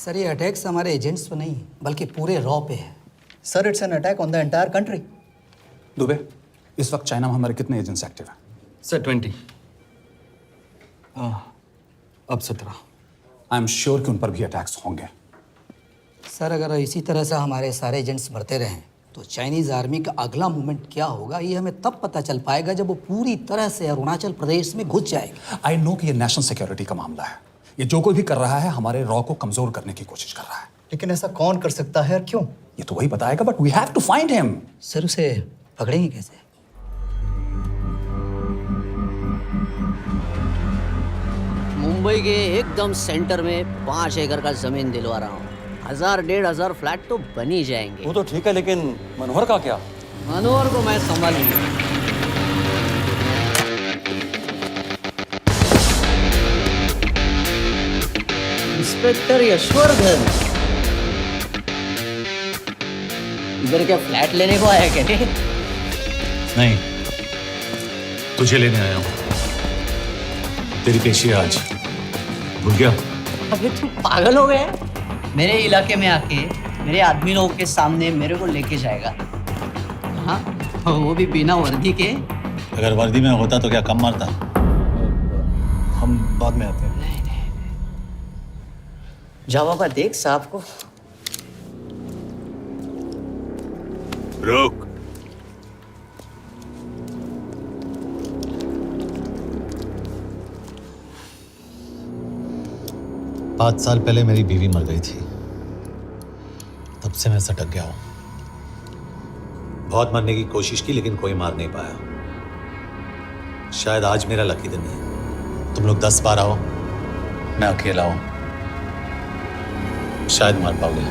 Sir ये attacks हमारे agents पे नहीं बल्कि पूरे रॉ पे है। Sir it's an attack on the entire country. Dubey, इस वक्त चाइना में हमारे कितने एजेंट्स एक्टिव हैं? सर 20। अब 17। आई एम श्योर कि उन पर भी अटैक्स होंगे। सर अगर इसी तरह से हमारे सारे एजेंट्स बढ़ते रहें तो चाइनीज़ आर्मी का अगला मूवमेंट क्या होगा ये हमें तब पता चल पाएगा जब वो पूरी तरह से अरुणाचल प्रदेश में घुस जाएगा। आई नो कि ये नेशनल सिक्योरिटी का मामला है। ये जो कोई भी कर रहा है हमारे रॉ को कमजोर करने की कोशिश कर रहा है। लेकिन ऐसा कौन कर सकता है और क्यों? ये तो वही बताएगा, but we have to find him. Sir उसे पकड़ेंगे कैसे? मुंबई के एकदम सेंटर में 5 एकड़ का जमीन दिलवा रहा हूँ। 1000-1500 फ्लैट तो बन ही जाएंगे। वो तो ठीक है, लेकिन मनोहर का क्या? मनोहर को मैं संभालूंगा। इंस्पेक्टर यशवर्धन, इधर क्या फ्लैट लेने को आया क्या? नहीं, तुझे लेने आया हूँ। तेरी पेशी है आज, भूल गया? अबे तू पागल हो गया? मेरे इलाके में आके मेरे आदमी लोगों के सामने मेरे को लेके जाएगा? हाँ, वो भी बिना वर्दी के। अगर वर्दी में होता तो क्या कम मारता? हम बाद में आते हैं। जा बाबा, देख साहब को। रुक। पाँच साल पहले मेरी बीवी मर गई थी, तब से मैं सटक गया हूं। बहुत मरने की कोशिश की लेकिन कोई मार नहीं पाया। शायद आज मेरा लकी दिन है। तुम लोग 10 बार आओ, मैं अकेला हूं, शायद मार पाओगे।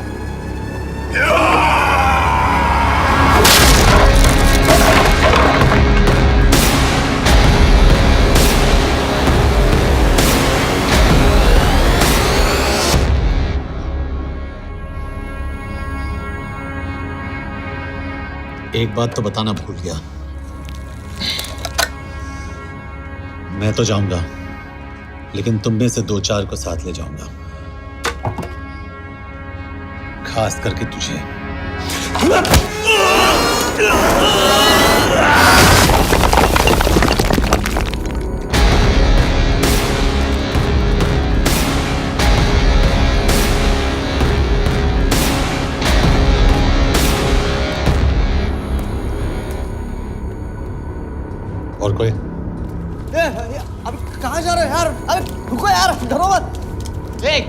एक बात तो बताना भूल गया, मैं तो जाऊंगा लेकिन तुम में से 2-4 को साथ ले जाऊंगा, खास करके तुझे। और कोई? अबे कहाँ जा रहे हो यार? अबे रुको यार, डरो मत। देख,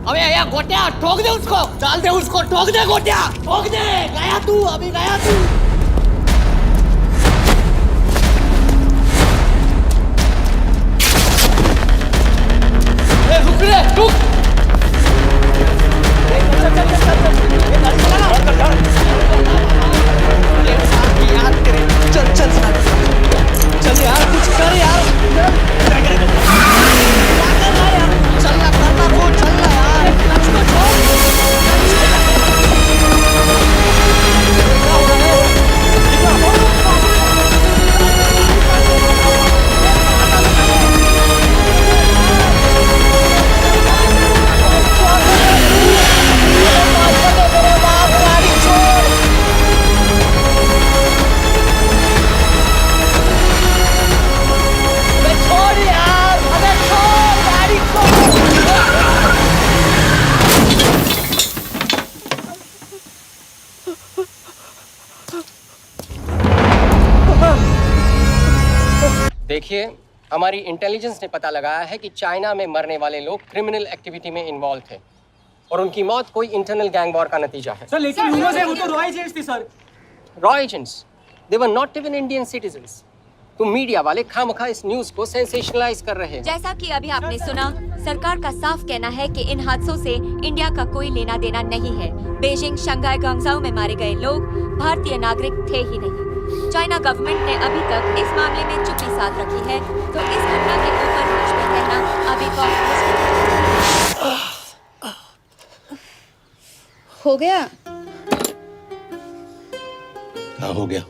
अबे यार गोटिया, ठोक दे उसको, डाल दे उसको, ठोक दे गोटिया, ठोक दे। गया तू, अभी गया तू। रुक रे, रुक। चल चल चल चल, ये गाड़ी चला ना। यार तेरे, चल चल चल यार, कुछ कर यार। चल ना, करना वो, चल ना यार। उसको छोड़। देखिए, हमारी इंटेलिजेंस ने पता लगाया है कि चाइना में मरने वाले लोग क्रिमिनल एक्टिविटी में इन्वॉल्व थे और उनकी मौत कोई इंटरनल गैंग वॉर का नतीजा है। सर लेकिन ह्यूमर्स है, वो तो रॉ एजेंट्स थी sir. Raw agents, they were not even Indian citizens. तो मीडिया वाले खामखा इस न्यूज को सेंसेशनलाइज कर रहे हैं। जैसा कि अभी आपने सुना, सरकार का साफ कहना है कि इन हादसों से इंडिया का कोई लेना देना नहीं है। बीजिंग, शंघाई, ग्वांगझाओ में मारे गए लोग भारतीय नागरिक थे ही नहीं। चाइना गवर्नमेंट ने अभी तक इस मामले में चुप्पी साध रखी है, तो इस घटना के ऊपर कुछ भी कहना अभी बहुत मुश्किल है। हो गया? हाँ, हो गया।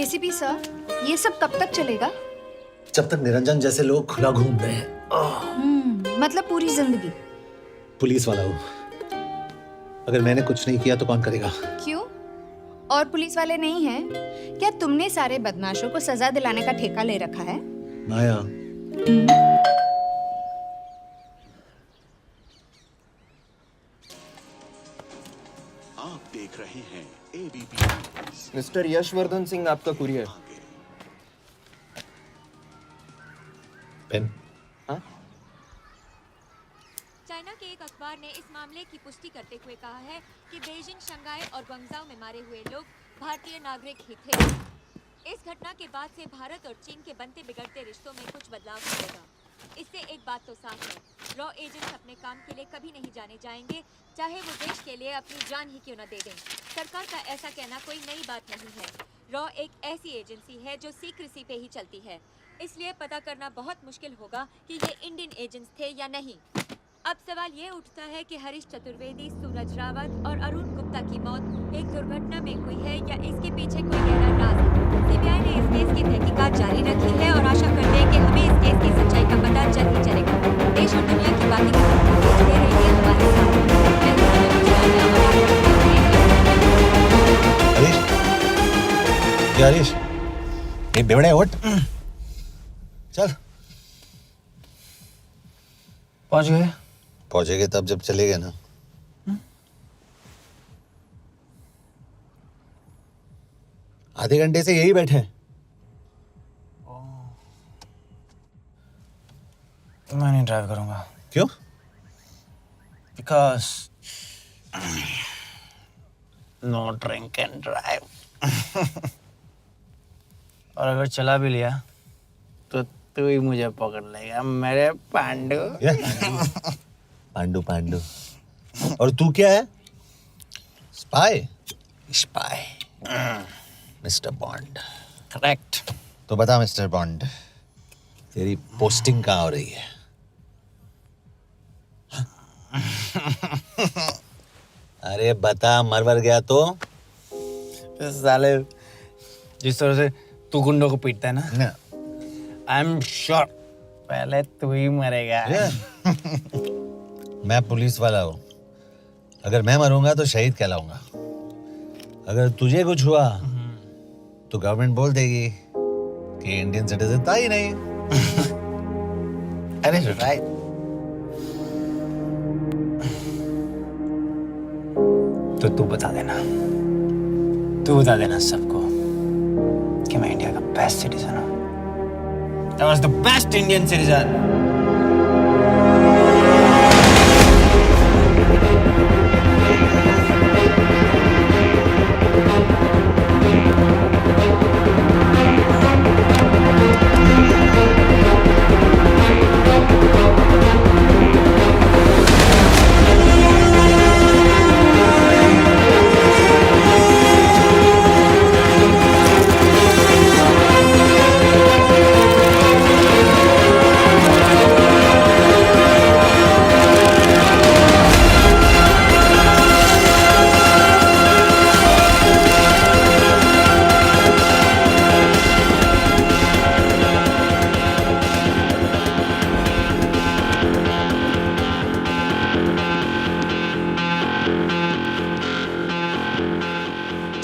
एसीपी सर, ये सब कब तक चलेगा? जब तक निरंजन जैसे लोग खुला घूम रहे हैं। मतलब पूरी जिंदगी? पुलिस वाला हूँ। अगर मैंने कुछ नहीं किया तो कौन करेगा? क्यों? और पुलिस वाले नहीं हैं? क्या तुमने सारे बदमाशों को सजा दिलाने का ठेका ले रखा है? माया, आप देख रहे हैं एबीपी। मिस्टर यशवर्धन सिंह आपका कुरियर। पेन। चाइना के एक अखबार ने इस मामले की पुष्टि करते हुए कहा है कि बीजिंग, शंघाई और ग्वांगझाओ में मारे हुए लोग भारतीय नागरिक ही थे। इस घटना के बाद से भारत और चीन के बनते बिगड़ते रिश्तों में कुछ बदलाव होगा। इससे एक बात तो साफ है, रॉ एजेंट्स अपने काम के लिए कभी नहीं जाने जाएंगे, चाहे वो देश के लिए अपनी जान ही क्यों न दे दें। सरकार का ऐसा कहना कोई नई बात नहीं है। रॉ एक ऐसी एजेंसी है जो सीक्रेसी पे ही चलती है, इसलिए पता करना बहुत मुश्किल होगा कि ये इंडियन एजेंट्स थे या नहीं। अब सवाल ये उठता है कि हरीश चतुर्वेदी, सूरज रावत और अरुण गुप्ता की मौत एक दुर्घटना में हुई है या इसके पीछे कोई गहरा राज है। सीबीआई ने इस केस की तहकीकात जारी रखी है और आशा करते हैं कि हमें इस केस की सच्चाई का पता जल्द ही चलेगा। देश और दुनिया की बातें दे रही है हमारे साथ। हरीश, ये बेवड़े उठ। चल। पहुंचेंगे तब जब चलेगा ना। आधे घंटे से यही बैठे हैं। मैं नहीं ड्राइव करूंगा। क्यों? Because no drink and drive. और अगर चला भी लिया तो तू ही मुझे पकड़ लेगा मेरे पांडु। पांडु पांडु। और तू क्या है? Spy? Spy. Mister bond. Correct. तो बता मिस्टर बॉन्ड, तेरी पोस्टिंग कहाँ हो रही है? अरे बता, मरवर गया तो? साले जिस तरह से तू गुंडों को पीटता है ना, आई एम श्योर पहले तू ही मरेगा। मैं पुलिस वाला हूँ, अगर मैं मरूंगा तो शहीद कहलाऊंगा। अगर तुझे कुछ हुआ तो गवर्नमेंट बोल देगी कि इंडियन सिटीजन था ही नहीं। अरे राइट। तो तू बता देना सबको कि मैं इंडिया का बेस्ट सिटीजन हूँ। I was the best Indian citizen.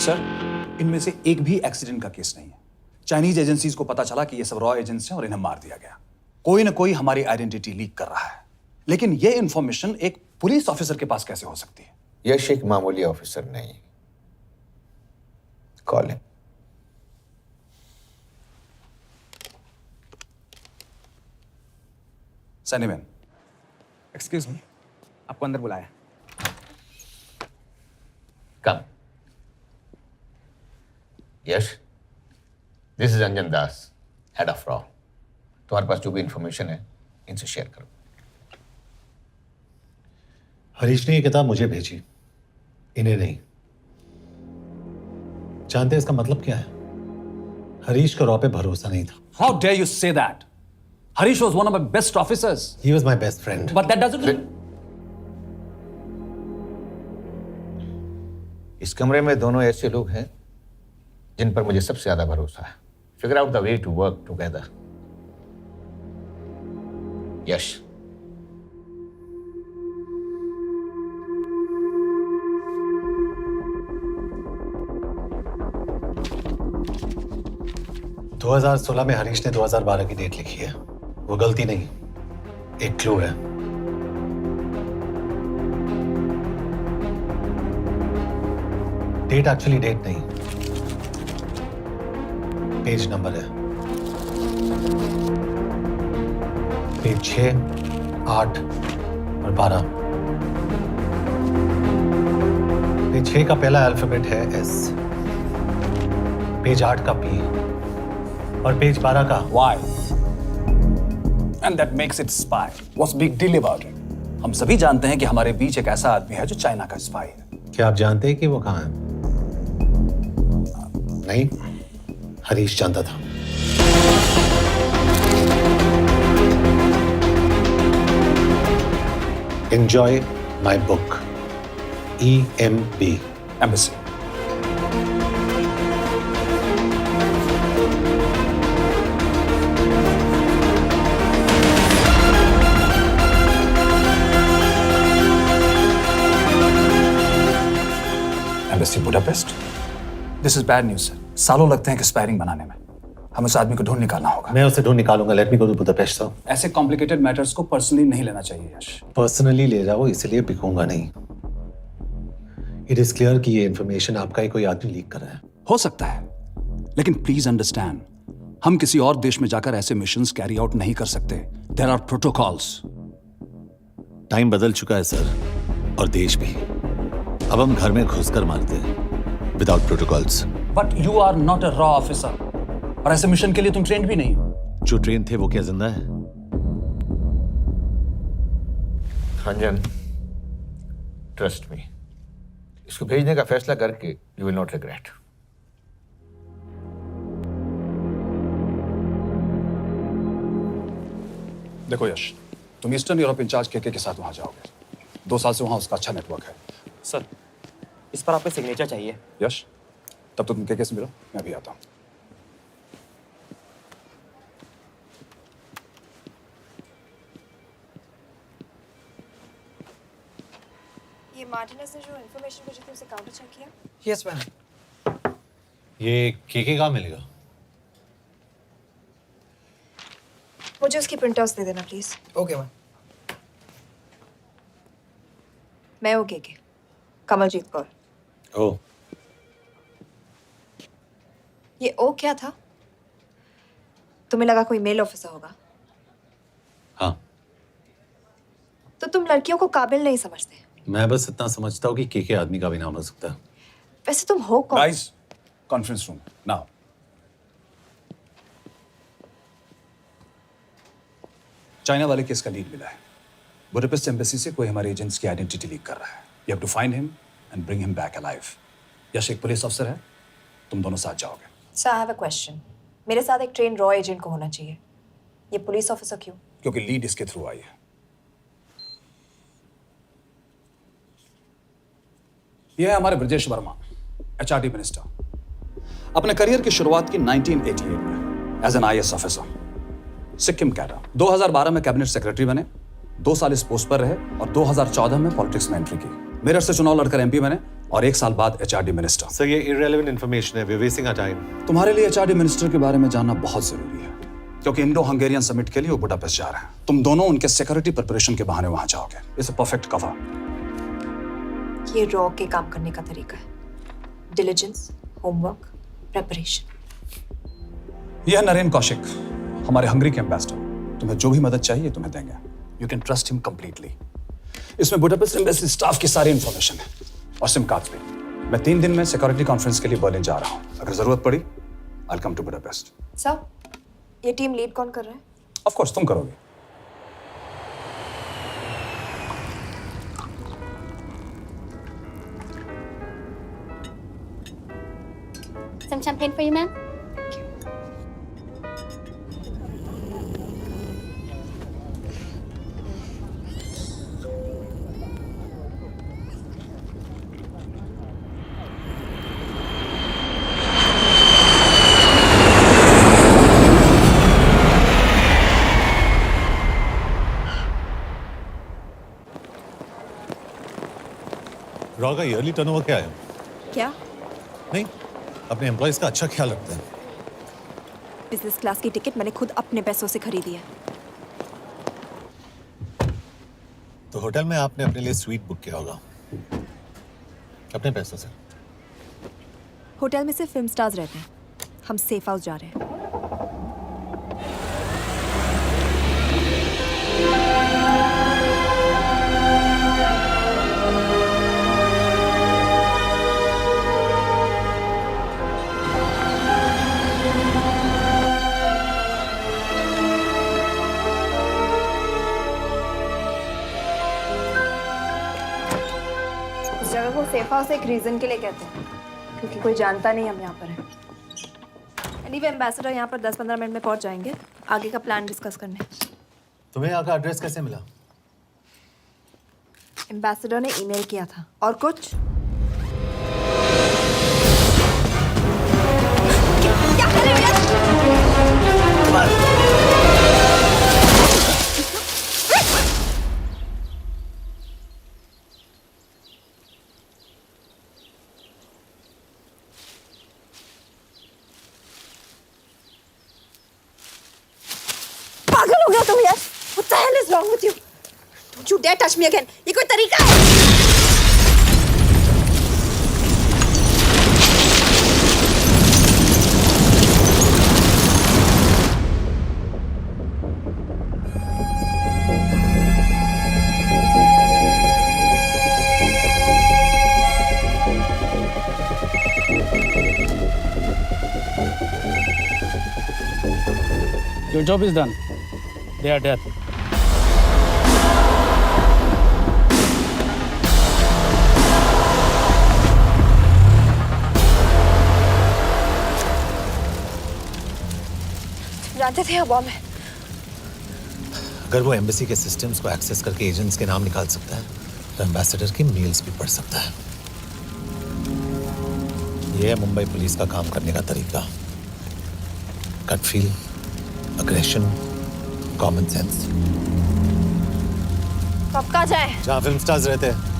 Sir, इनमें से एक भी एक्सीडेंट का केस नहीं है। चाइनीज एजेंसीज को पता चला कि ये सब रॉ एजेंट्स हैं और इन्हें मार दिया गया। कोई ना कोई हमारी आइडेंटिटी लीक कर रहा है, लेकिन ये इंफॉर्मेशन एक पुलिस ऑफिसर के पास कैसे हो सकती है? यश एक मामूली ऑफिसर नहीं। Call him. सनीमैन। एक्सक्यूज मी, आपको अंदर बुलाया। Come. Yash, this is Anjan Das, head of रॉ। तुम्हारे पास जो भी इंफॉर्मेशन है इनसे शेयर करो। हरीश ने ये किताब मुझे भेजी, इन्हें नहीं। जानते हैं इसका मतलब क्या है? हरीश का रॉ पे भरोसा नहीं था। How dare you say that? Harish was one of my best officers. He was my best friend. But that doesn't. इस कमरे में दोनों ऐसे लोग हैं जिन पर मुझे सबसे ज्यादा भरोसा है। Figure out the way to work together. Yash, 2016 में हरीश ने 2012 की डेट लिखी है। वो गलती नहीं, एक क्लू है। डेट एक्चुअली डेट नहीं, पेज नंबर है। पेज 6, 8 और 12। पेज 6 का पहला अल्फाबेट है S, पेज 8 का P और पेज 12 का Why? And that makes it spy. What's big deal about it? हम सभी जानते हैं कि हमारे बीच एक ऐसा आदमी है जो चाइना का स्पाई है। क्या आप जानते हैं कि वो कहाँ है? नहीं, हरीश जानता था। Enjoy my book. EMB. Embassy. Embassy Budapest. This is bad news, sir. सालों लगते हैं एक्सपायरिंग बनाने में। हमें उस आदमी को ढूंढ निकालना होगा। मैं उसे ढूंढ निकालूंगा। Let me go to Budapest sir. ऐसे कॉम्प्लिकेटेड मैटर्स को पर्सनली नहीं लेना चाहिए यश। पर्सनली ले जाओ, इसलिए बिकूंगा नहीं। इट इज क्लियर कि ये इन्फॉर्मेशन आपका ही कोई आदमी लीक कर रहा है। हो सकता है, लेकिन प्लीज अंडरस्टैंड, हम किसी और देश में जाकर ऐसे मिशंस कैरी आउट नहीं कर सकते। There are protocols. टाइम बदल चुका है सर, और देश भी। अब हम घर में घुसकर मारते हैं without protocols. But you are not a रॉ ऑफिसर, और ऐसे मिशन के लिए तुम ट्रेंड भी नहीं हो। जो ट्रेन थे वो क्या जिंदा है? रंजन, ट्रस्ट मी, इसको भेजने का फैसला करके यू विल नॉट रिग्रेट। देखो यश, तुम ईस्टर्न यूरोप इंचार्ज के साथ वहां जाओगे। 2 साल से वहां उसका अच्छा नेटवर्क है। सर, इस पर आपके सिग्नेचर चाहिए। यश, तब तो तुम के से मिलो, मैं भी आता हूं। ये मार्टिनेस ने जो इन्फॉर्मेशन भेजी थी उसे काउंटर चेक किया? Yes ma'am. ये के कहाँ मिलेगा? मुझे उसकी प्रिंटआउट्स दे देना प्लीज। Okay ma'am. मैं हूँ के कमलजीत कौर। ओ, ये ओ क्या था? तुम्हें लगा कोई मेल ऑफिसर होगा? हाँ। तो तुम लड़कियों को काबिल नहीं समझते। मैं बस इतना समझता हूँ कि के आदमी का भी नाम हो सकता है। वैसे तुम हो कौन? Guys, conference room now. China वाले केस का लीड मिला है। बुडापेस्ट एम्बेसी से कोई हमारे एजेंट्स की आइडेंटिटी लीक कर रहा है। You have to find him and bring him back alive. Yash एक पुलिस अफसर है, तुम दोनों साथ जाओगे। Sir, I have a question. मेरे साथ एक ट्रेन रॉ एजेंट को होना चाहिए। ये पुलिस ऑफिसर क्यों? क्योंकि लीड इसके थ्रू आई है। यह है हमारे ब्रजेश वर्मा, एचआरडी मिनिस्टर। अपने करियर की शुरुआत की 1988 में as an IAS officer, Sikkim cadre. 2012 में कैबिनेट सेक्रेटरी बने, 2 साल इस पोस्ट पर रहे और 2014 में पॉलिटिक्स में एंट्री की। मेरठ से चुनाव लड़कर एमपी बने और 1 साल बाद एचआरडी मिनिस्टर। सर, ये इररिलेवेंट इंफॉर्मेशन है। We are wasting our time. तुम्हारे लिए एचआरडी मिनिस्टर के बारे में जानना बहुत जरूरी है, क्योंकि इंडो हंगेरियन समिट के लिए वो बुडापेस्ट जा रहे हैं। तुम दोनों उनके सिक्योरिटी प्रिपरेशन के बहाने वहां जाओगे। It's a perfect cover. ये रॉ के काम करने का तरीका है। Diligence, homework, preparation. यह नरेन कौशिक, हमारे हंगरी के एम्बेसडर। तुम्हें जो भी मदद चाहिए तुम्हें देंगे। You can trust him completely. इसमें बुडापेस्ट एम्बेसी स्टाफ की सारी इंफॉर्मेशन है और सिम कार्ड्स भी। मैं 3 दिन में सिक्योरिटी कॉन्फ्रेंस के लिए बर्लिन जा रहा हूँ। अगर जरूरत पड़ी, I will come to Budapest. Sir, ये टीम लीड कौन कर रहा है? ऑफ कोर्स तुम करोगे। Some champagne for you, ma'am. Raw का ईयरली टर्नओवर क्या है? क्या? नहीं, अपने एम्प्लॉइज का अच्छा ख्याल रखते हैं। बिजनेस क्लास की टिकट मैंने खुद अपने पैसों से खरीदी है। तो होटल में आपने अपने लिए स्वीट बुक किया होगा अपने पैसों से। होटल में सिर्फ फिल्म स्टार्स रहते हैं, हम सेफ हाउस जा रहे हैं। इस जगह को सेफ हाउस एक रीजन के लिए कहते हैं, क्योंकि कोई जानता नहीं हम यहाँ पर हैं। एनीवे एम्बेसडर यहाँ पर 10-15 मिनट में पहुँच जाएंगे आगे का प्लान डिस्कस करने। तुम्हें यहाँ का एड्रेस कैसे मिला? एम्बेसडर ने ईमेल किया था। और कुछ? क्या कर रहे हो? पागल हो गया तुम यार? What the hell is wrong with you? Don't you dare touch me again. ये कोई तरीका है? Your job is done. They are dead. जानते थे यहाँ बॉम्ब है। अगर वो एम्बेसी के सिस्टम्स को एक्सेस करके एजेंट्स के नाम निकाल सकता है तो एम्बेसडर की मेल्स भी पढ़ सकता है। ये है मुंबई पुलिस का काम करने का तरीका। Gut feel, aggression, common sense. तो अब कहाँ जाए? जहाँ फिल्म स्टार्स रहते हैं।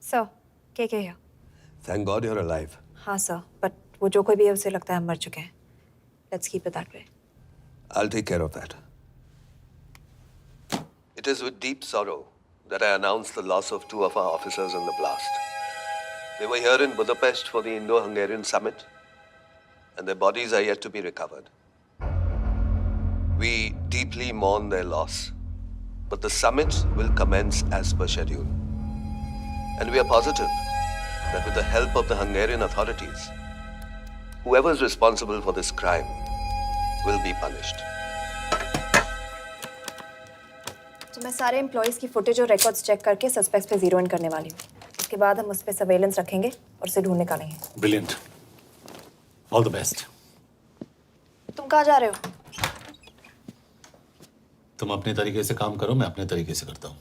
सर, के here? Thank God you're alive. हाँ सर, बट वो जो कोई भी है उसे लगता है हम मर चुके हैं। Let's keep it that way. I'll take care of that. It is with deep sorrow that I announce the loss of 2 of our officers in the blast. They were here in Budapest for the Indo-Hungarian summit, and their bodies are yet to be recovered. We deeply mourn their loss, but the summit will commence as per schedule. And we are positive that with the help of the Hungarian authorities, whoever is responsible for this crime will be punished. तो मैं सारे employees की footage और records check करके suspects पे zero in करने वाली हूँ। उसके बाद हम उस पे सर्वेलेंस रखेंगे और उसे ढूंढ निकालेंगे। Brilliant, all the best. तुम कहाँ जा रहे हो? तुम अपने तरीके से काम करो, मैं अपने तरीके से करता हूँ।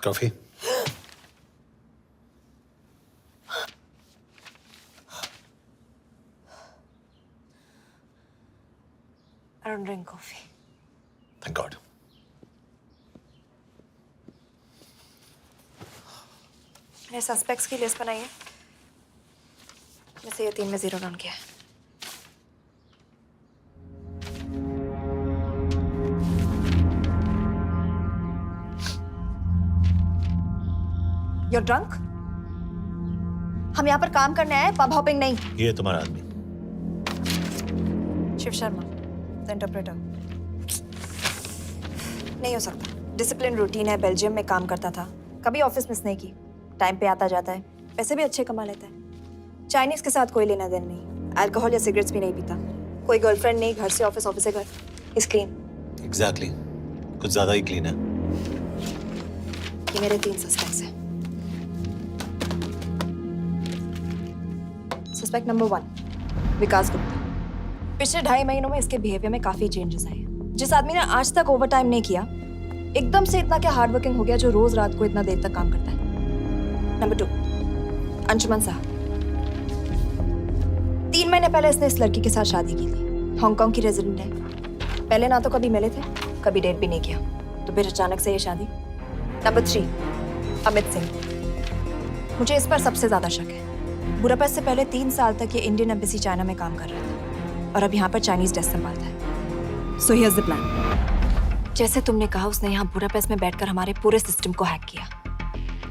Coffee? I don't drink coffee. Thank God. मैंने सस्पेक्ट्स की लिस्ट बनाई है। वैसे ये 3 में जीरो डाउन किया है। You're drunk? हम यहाँ पर काम करने आए, पब हॉपिंग नहीं। ये तुम्हारा आदमी। Shiv Sharma, the interpreter. नहीं हो सकता। डिसिप्लिन रूटीन है, बेल्जियम में काम करता था, कभी ऑफिस मिस नहीं की, टाइम पे आता जाता है, पैसे भी अच्छे कमा लेता है। चाइनीज के साथ कोई लेना देना नहीं, अल्कोहल या सिगरेट्स भी नहीं पीता, कोई गर्लफ्रेंड नहीं, घर से ऑफिस, ऑफिस से घर, इज क्लीन। एग्जैक्टली, कुछ ज्यादा ही क्लीन है। ये मेरे 3 सस्पेक्ट्स हैं। सस्पेक्ट नंबर 1, विकास गुप्ता। पिछले 2.5 महीनों में इसके बिहेवियर में काफी चेंजेस आए हैं। जिस आदमी ने आज तक ओवर टाइम नहीं किया, एकदम से इतना क्या हार्ड वर्किंग हो गया जो रोज रात को इतना देर तक काम करता है। नंबर 2, अंशुमन साहब। 3 महीने पहले इसने इस लड़की के साथ शादी की थी, हांगकांग की रेजिडेंट है। पहले ना तो कभी मिले थे, कभी डेट भी नहीं किया, तो फिर अचानक से ये शादी। नंबर 3, अमित सिंह। मुझे इस पर सबसे ज्यादा शक है। बुडापेस्ट से पहले 3 साल तक ये इंडियन एम्बेसी चाइना में काम कर रहा था और अब यहाँ पर चाइनीज डेस्क संभालता है। So here's the plan. जैसे तुमने कहा, उसने यहाँ बुडापेस्ट में बैठकर हमारे पूरे सिस्टम को हैक किया।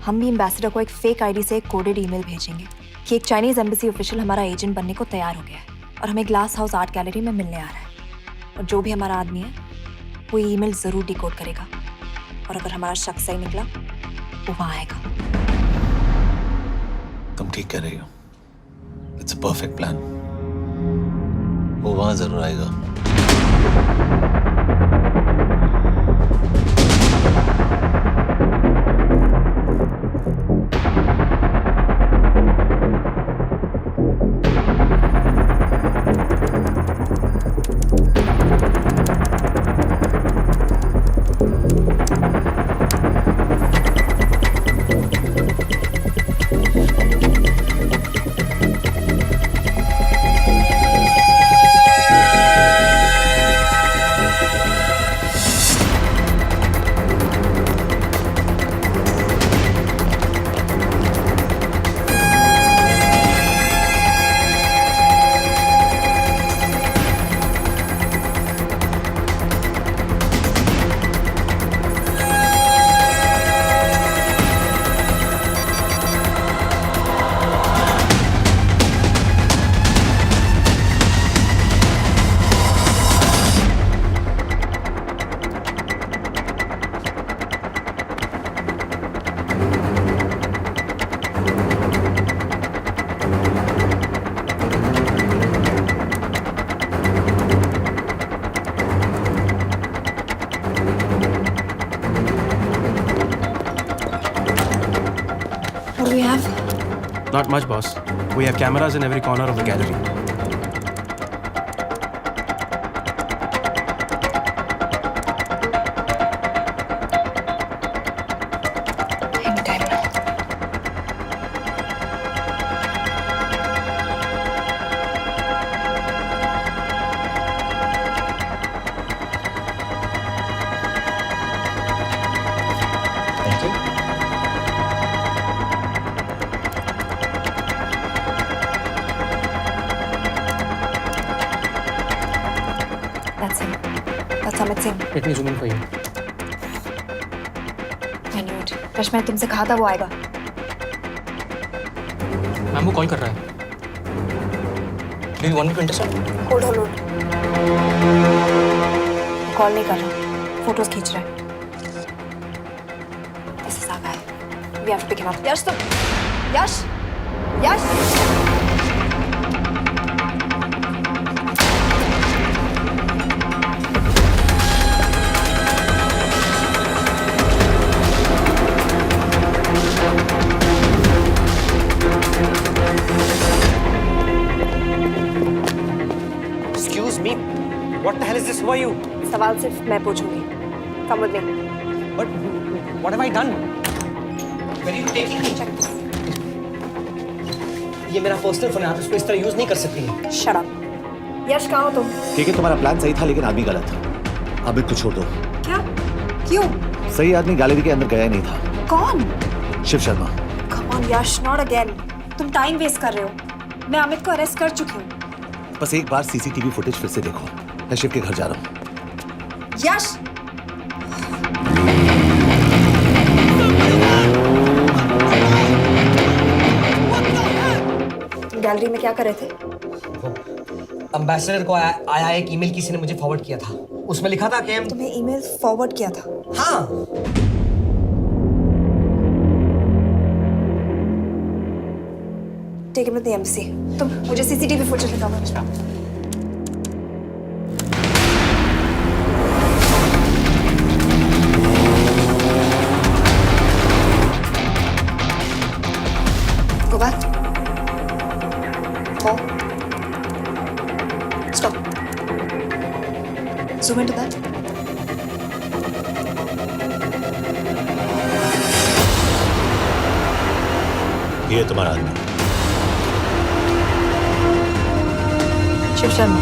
हम भी एम्बेसडर को एक फेक आईडी से एक कोडेड ईमेल भेजेंगे कि एक चाइनीज एम्बेसी ऑफिशियल हमारा एजेंट बनने को तैयार हो गया है और हमें ग्लास हाउस आर्ट गैलरी में मिलने आ रहा है। और जो भी हमारा आदमी है वो ईमेल जरूर डिकोड करेगा और अगर हमारा शक सही निकला वो वहां आएगा। तुम ठीक कह रही हो, इट्स अ परफेक्ट प्लान। वो वहां जरूर आएगा। What do we have? Not much, boss. We have cameras in every corner of the gallery. Anytime now. Thank you. That's him. That's Amit Singh. Let me zoom in for you. I knew it. Rush, मैंने तुमसे कहा था वो आएगा। Ma'am वो call कर रहा है। Do you want me to intercept? Hold hold hold. Call नहीं कर रहा, फोटोज खींच रहा है। This is our guy. We have to pick him up. यश तुम, यश, यश। Excuse me. What the hell is this? Who are you? सवाल सिर्फ मैं पूछूंगी। Come with me. But what have I done? Where are you taking me? Check this. ये मेरा personal phone है, आप इसको इस तरह यूज नहीं कर सकती। Shut up. यश कहाँ हो तुम? ठीक है, तुम्हारा प्लान सही था लेकिन आदमी गलत था। अमित को छोड़ दो। क्या? क्यों? सही आदमी गैलरी के अंदर गया नहीं था। कौन? Shiv Sharma. Come on Yash, not again. तुम टाइम वेस्ट कर रहे हो। मैं अमित को अरेस्ट कर चुकी हूँ। बस एक बार सीसीटीवी फुटेज फिर से देखो। मैं शिव के घर जा रहा हूँ। यश! गैलरी में क्या कर रहे थे? अम्बेसडर को आया एक ईमेल किसी ने मुझे फॉरवर्ड किया था। उसमें लिखा था कि हम तुम्हें ईमेल फॉरवर्ड किया था? हाँ। Take him to the embassy. तुम मुझे सीसीटीवी फुटेज दिखाओ। Go back. More. Stop. Zoom into that. ये तुम्हारा आदमी। शिव शर्मा।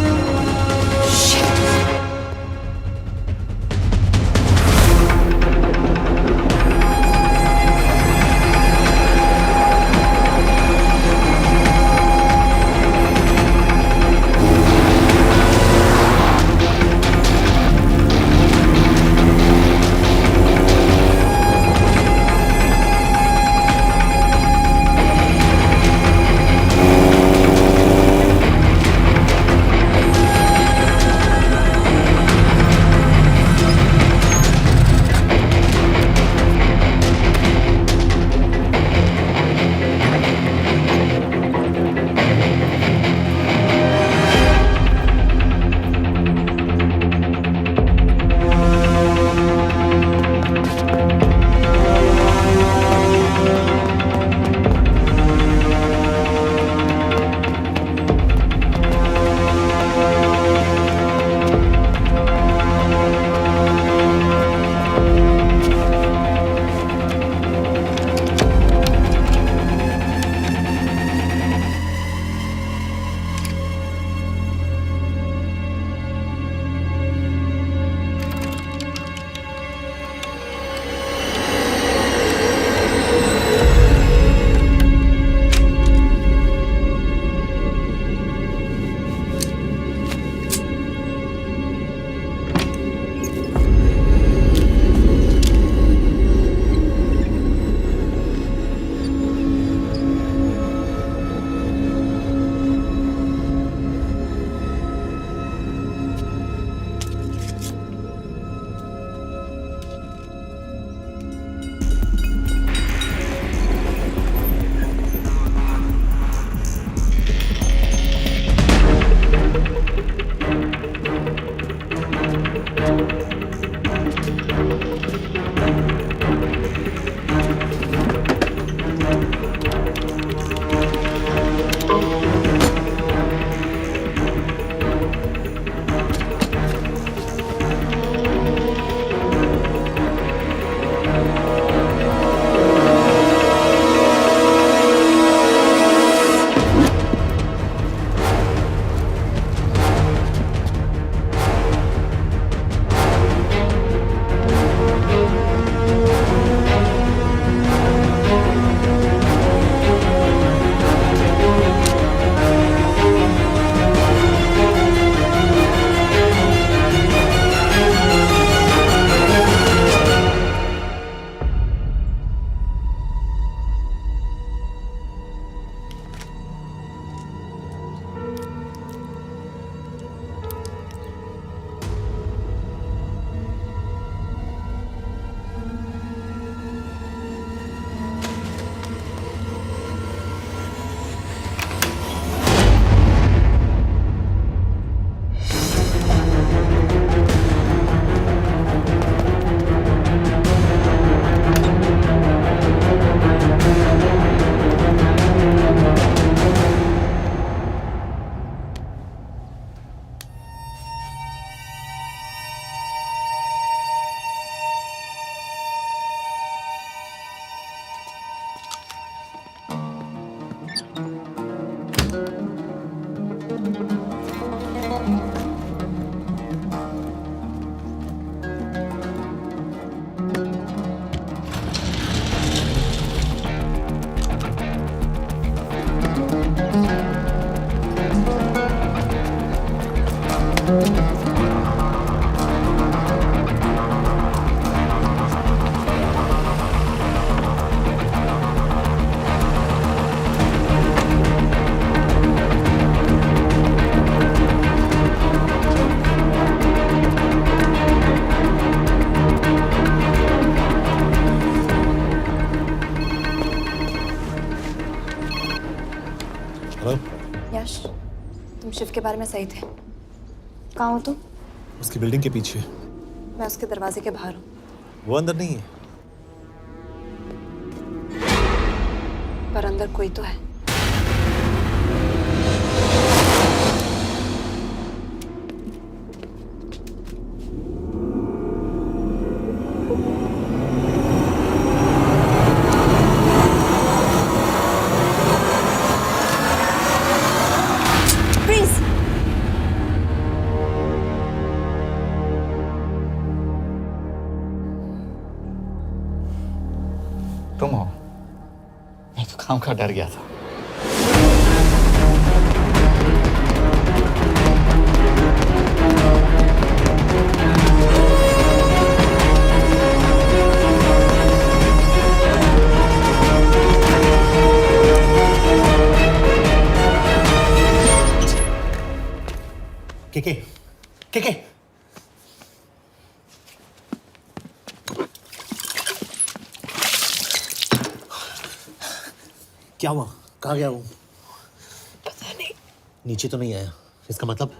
उसके बारे में सही थे। कहाँ हो तुम? उसकी बिल्डिंग के पीछे। मैं उसके दरवाजे के बाहर हूँ। वो अंदर नहीं है। पर अंदर कोई तो है। तुम हो? मैं तो काम का डर गया था। के क्या हुआ? कहाँ गया वो? पता नहीं। नीचे तो नहीं आया, इसका मतलब?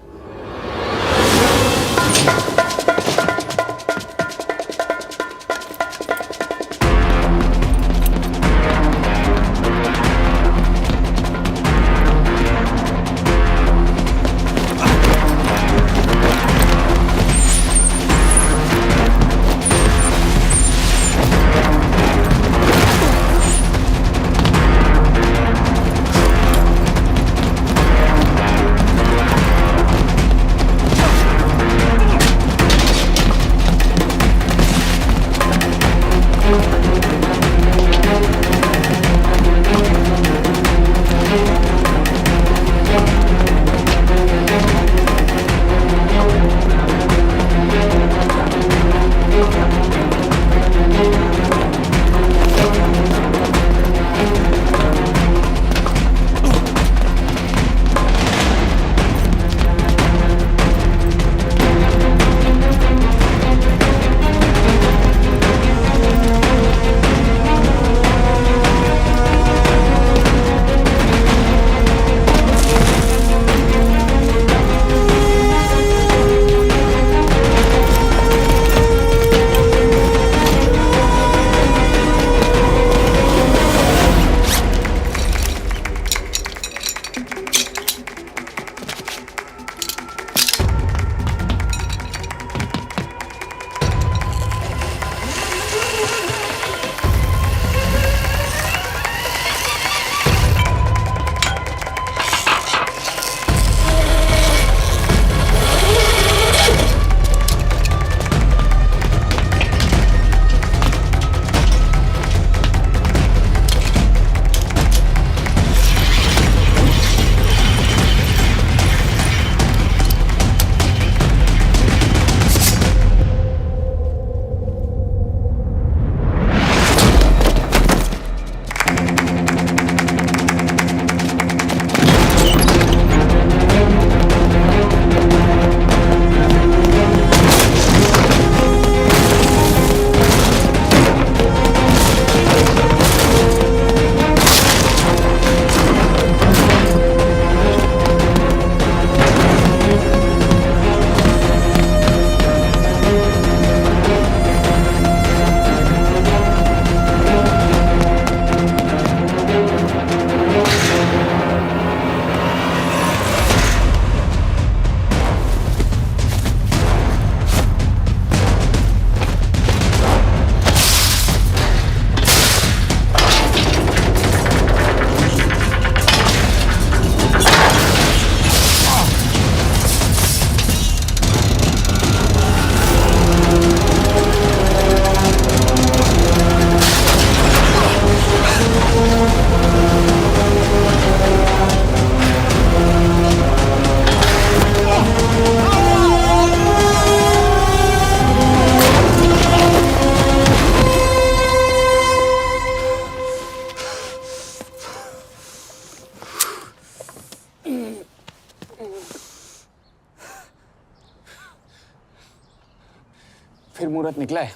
फिर मुहूर्त निकला है।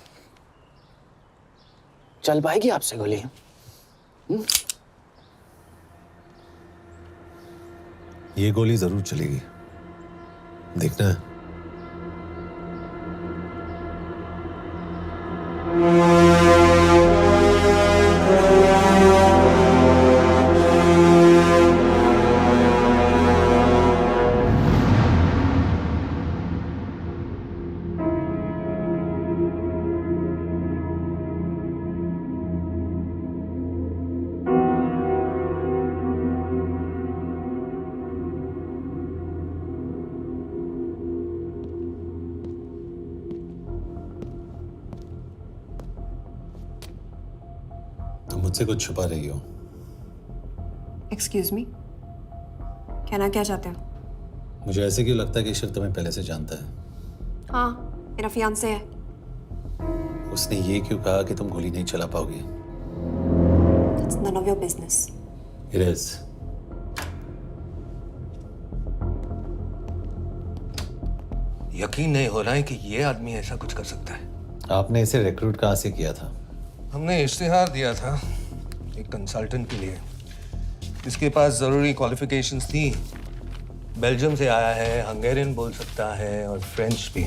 चल पाएगी आपसे गोली? ये गोली जरूर चलेगी। देखना है। तुम मुझसे कुछ छुपा रही हो। एक्सक्यूज मी, कहना क्या चाहते हो? मुझे ऐसे क्यों लगता है कि शिव तुम्हें पहले से जानता है? हाँ, मेरा फियांसे है। उसने ये क्यों कहा कि तुम गोली नहीं चला पाओगी? It's none of your business. It is. यकीन नहीं हो रहा है कि ये आदमी ऐसा कुछ कर सकता है। आपने इसे रिक्रूट कहाँ से किया था? हमने इश्तिहार दिया था एक कंसल्टेंट के लिए, जिसके पास ज़रूरी क्वालिफिकेशंस थी। बेल्जियम से आया है, हंगेरियन बोल सकता है और फ्रेंच भी।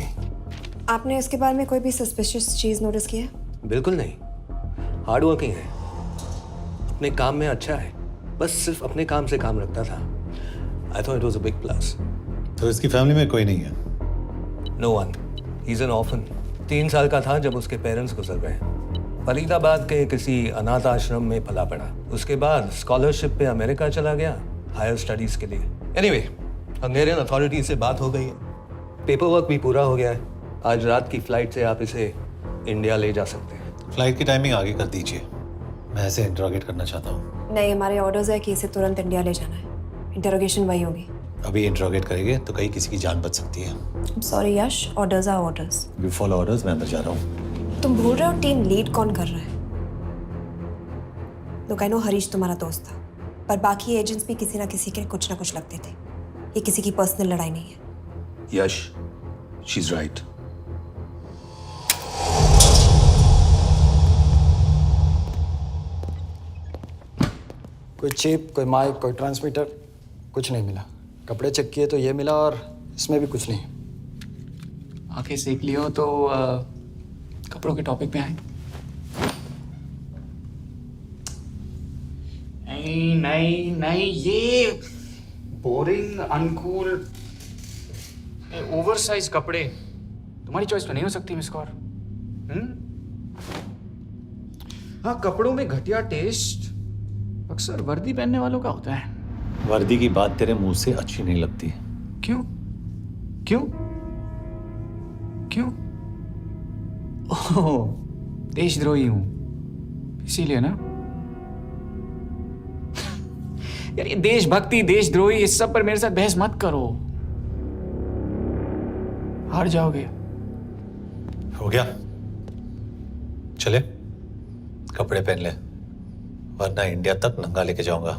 आपने इसके बारे में कोई भी सस्पिशियस चीज नोटिस की है? बिल्कुल नहीं, हार्ड वर्किंग है, अपने काम में अच्छा है, बस सिर्फ अपने काम से काम रखता था। I thought it was a big plus. तो इसकी फैमिली में कोई नहीं है? No one, he is an orphan. 3 साल का था जब उसके पेरेंट्स गुजर गए। फरीदाबाद के किसी अनाथ आश्रम में पला पड़ा। उसके बाद स्कॉलरशिप पे अमेरिका चला गया हायर स्टडीज के लिए। एनीवे, हंगेरियन अथॉरिटी से बात हो गई है, पेपर वर्क भी पूरा हो गया है। आज रात की फ्लाइट से आप इसे इंडिया ले जा सकते हैं। फ्लाइट की टाइमिंग आगे कर दीजिए, मैं इसे इंटरोगेट करना चाहता हूँ। नहीं, हमारे ऑर्डर्स है कि इसे तुरंत इंडिया ले जाना है। इंटरोगेशन वही होगी। अभी इंटरोगेट करेंगे तो कहीं किसी की जान बच सकती है। Sorry Yash, orders are orders. You follow orders, मैं अंदर जा रहा हूँ। तुम भूल रहे हो टीम लीड कौन कर रहा है? लोग आई नो हरीश तुम्हारा दोस्त था, पर बाकी एजेंट्स भी किसी ना किसी के कुछ ना कुछ लगते थे। ये किसी की पर्सनल लड़ाई नहीं है। यश, शी इज राइट। कोई चिप, कोई माइक, कोई ट्रांसमीटर, कुछ नहीं मिला। कपड़े चेक किए तो ये मिला और इसमें भी कुछ नहीं। आंखें सेक लियो तो कपड़ों के टॉपिक पे आए। नहीं नहीं नहीं, ये बोरिंग, अनकूल, ओवरसाइज कपड़े तुम्हारी चॉइस तो नहीं हो सकती मिस कौर। हाँ, कपड़ों में घटिया टेस्ट अक्सर वर्दी पहनने वालों का होता है। वर्दी की बात तेरे मुंह से अच्छी नहीं लगती। क्यों क्यों क्यों? ओह, देशद्रोही हूं इसीलिए ना। यार ये देशभक्ति, देशद्रोही, इस सब पर मेरे साथ बहस मत करो, हार जाओगे। हो गया, चले कपड़े पहन ले, वरना इंडिया तक नंगा लेके जाऊंगा।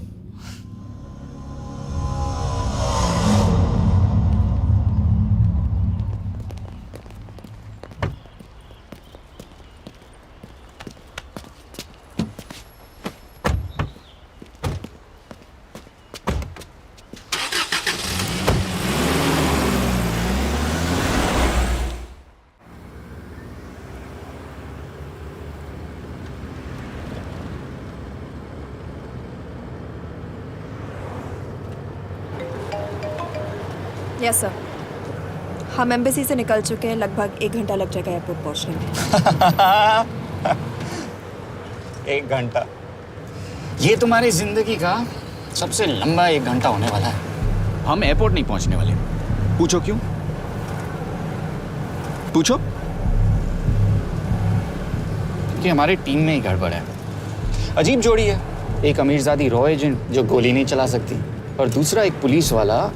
यस सर, हम एम्बेसी से निकल चुके हैं। लगभग 1 घंटा लग जाएगा एयरपोर्ट पहुंचने में। 1 घंटा? ये तुम्हारी जिंदगी का सबसे लंबा 1 घंटा होने वाला है। हम एयरपोर्ट नहीं पहुंचने वाले। पूछो क्यों? पूछो। क्योंकि हमारी टीम में ही गड़बड़ है। अजीब जोड़ी है, एक अमीरजादी रॉ एजेंट जो गोली नहीं चला सकती, और दूसरा एक पुलिस वाला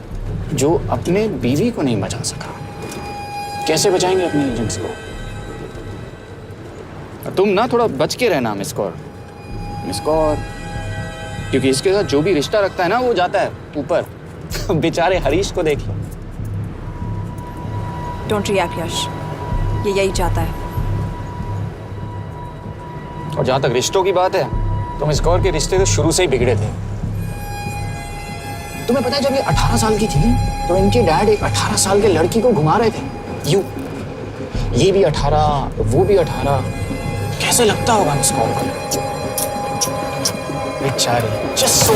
जो अपने बीवी को नहीं बचा सका। कैसे बचाएंगे अपने एजेंट्स को? तुम ना थोड़ा बच के रहना मिस कौर, क्योंकि इसके साथ जो भी रिश्ता रखता है ना वो जाता है ऊपर। बेचारे हरीश को देख लो। डोंट रिएक्ट यश, ये यही चाहता है। और जहां तक रिश्तों की बात है तो मिस कौर के रिश्ते तो शुरू से ही बिगड़े थे। तुम्हें पता है जब ये 18 साल की थी तो इनके डैड एक 18 साल के लड़की को घुमा रहे थे यूं। ये भी 18, वो भी 18। कैसे लगता होगा मिस कॉल को? बेचारे, जस्ट सो।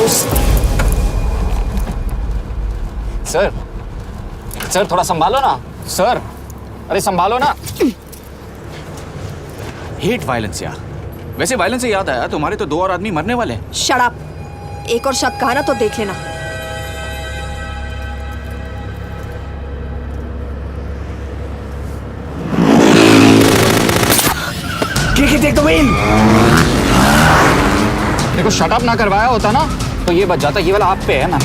सर थोड़ा संभालो ना सर, अरे संभालो ना। हेट वायलेंस यार। वैसे वायलेंस से याद आया, तुम्हारे तो 2 और आदमी मरने वाले हैं। Shut up. एक और शब्द कहा ना तो देख लेना। Take the wheel. देखो शट अप ना करवाया होता ना तो ये बच जाता। ये वाला आप पे है ना।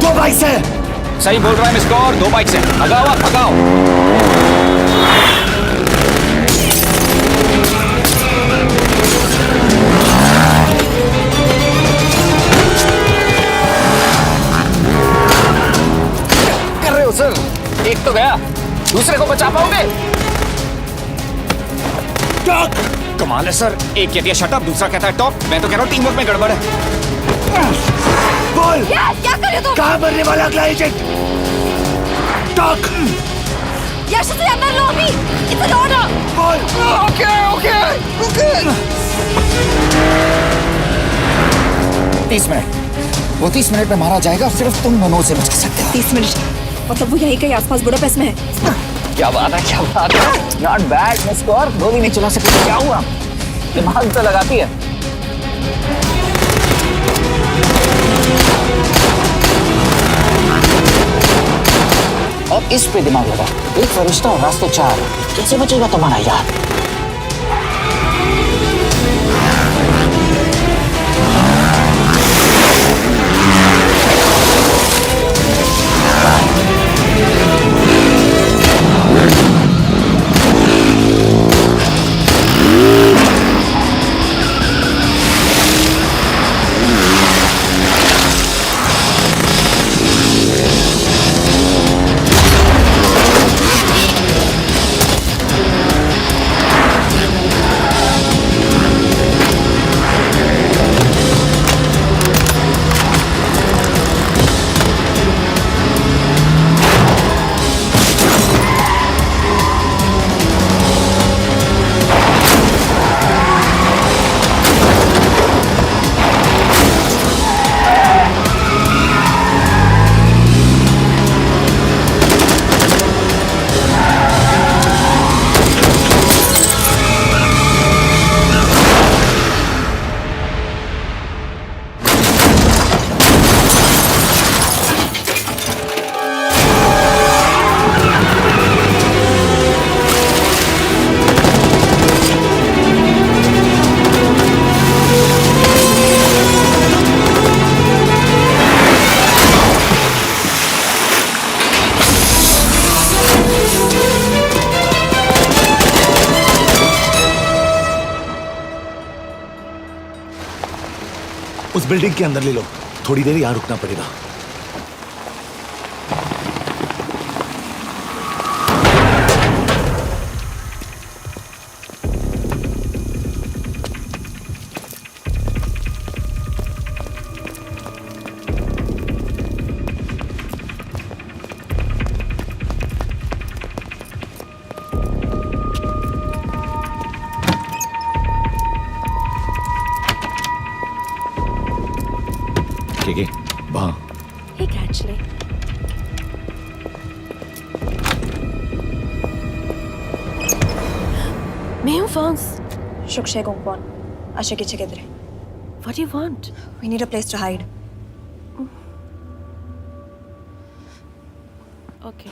दो बाइक से। सही बोल रहा है मिस कौर, 2 बाइक से। भगाओ आप, भगाओ। कर रहे हो सर? एक तो गया, दूसरे को बचा पाओगे? टॉक। कमाल है सर, एक कहती है शट अप, दूसरा कहता है टॉक। मैं तो कह रहा हूँ टीम वर्क में गड़बड़ है। बोल क्या कर रहे हो तुम? कहाँ मरने वाला अगला एजेंट? टॉक। यश से अंदर लो अभी। It's an order. बोल। ओके। 30 मिनट। वो 30 मिनट में मारा जाएगा, सिर्फ तुम दोनों से बचा सकते हो। 30 मिनट मतलब वो यहीं कहीं आसपास बुडापेस्ट में है। क्या बात है। नॉट बैड मिस कौर, गोली नहीं चला सकती। क्या हुआ? दिमाग तो लगाती है। और इस पे दिमाग लगा। एक फरिश्ता और रास्ते 4। कैसे बचेगा तुम्हारा यार? उस बिल्डिंग के अंदर ले लो, थोड़ी देर यहाँ रुकना पड़ेगा। वहाँ Hey, actually. मैं हूँ Fons. Shukshay Gongpon. Asha kiche kidre. What do you want? We need a place to hide. Okay.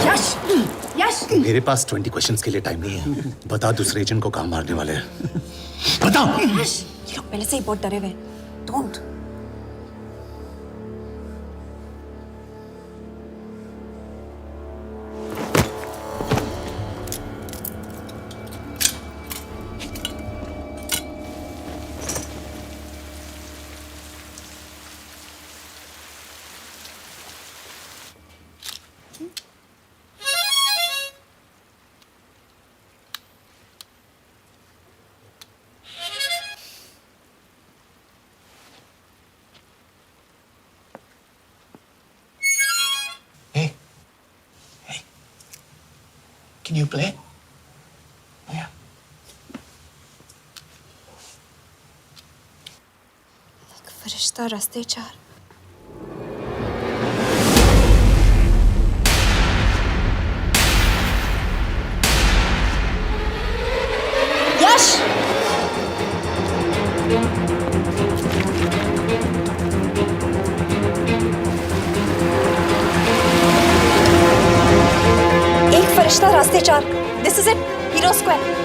यश! यश! मेरे पास 20 क्वेश्चंस के लिए टाइम नहीं है। बता दूसरे एजेंट को कहाँ मारने वाले हैं। बता। यश! ये लोग पहले से ही बहुत डरे हुए हैं। Don't. Can you play? Yeah. फरिश्ता रास्ते चार। यश! एक फरिश्ता रास्ते चार। This is it, hero square.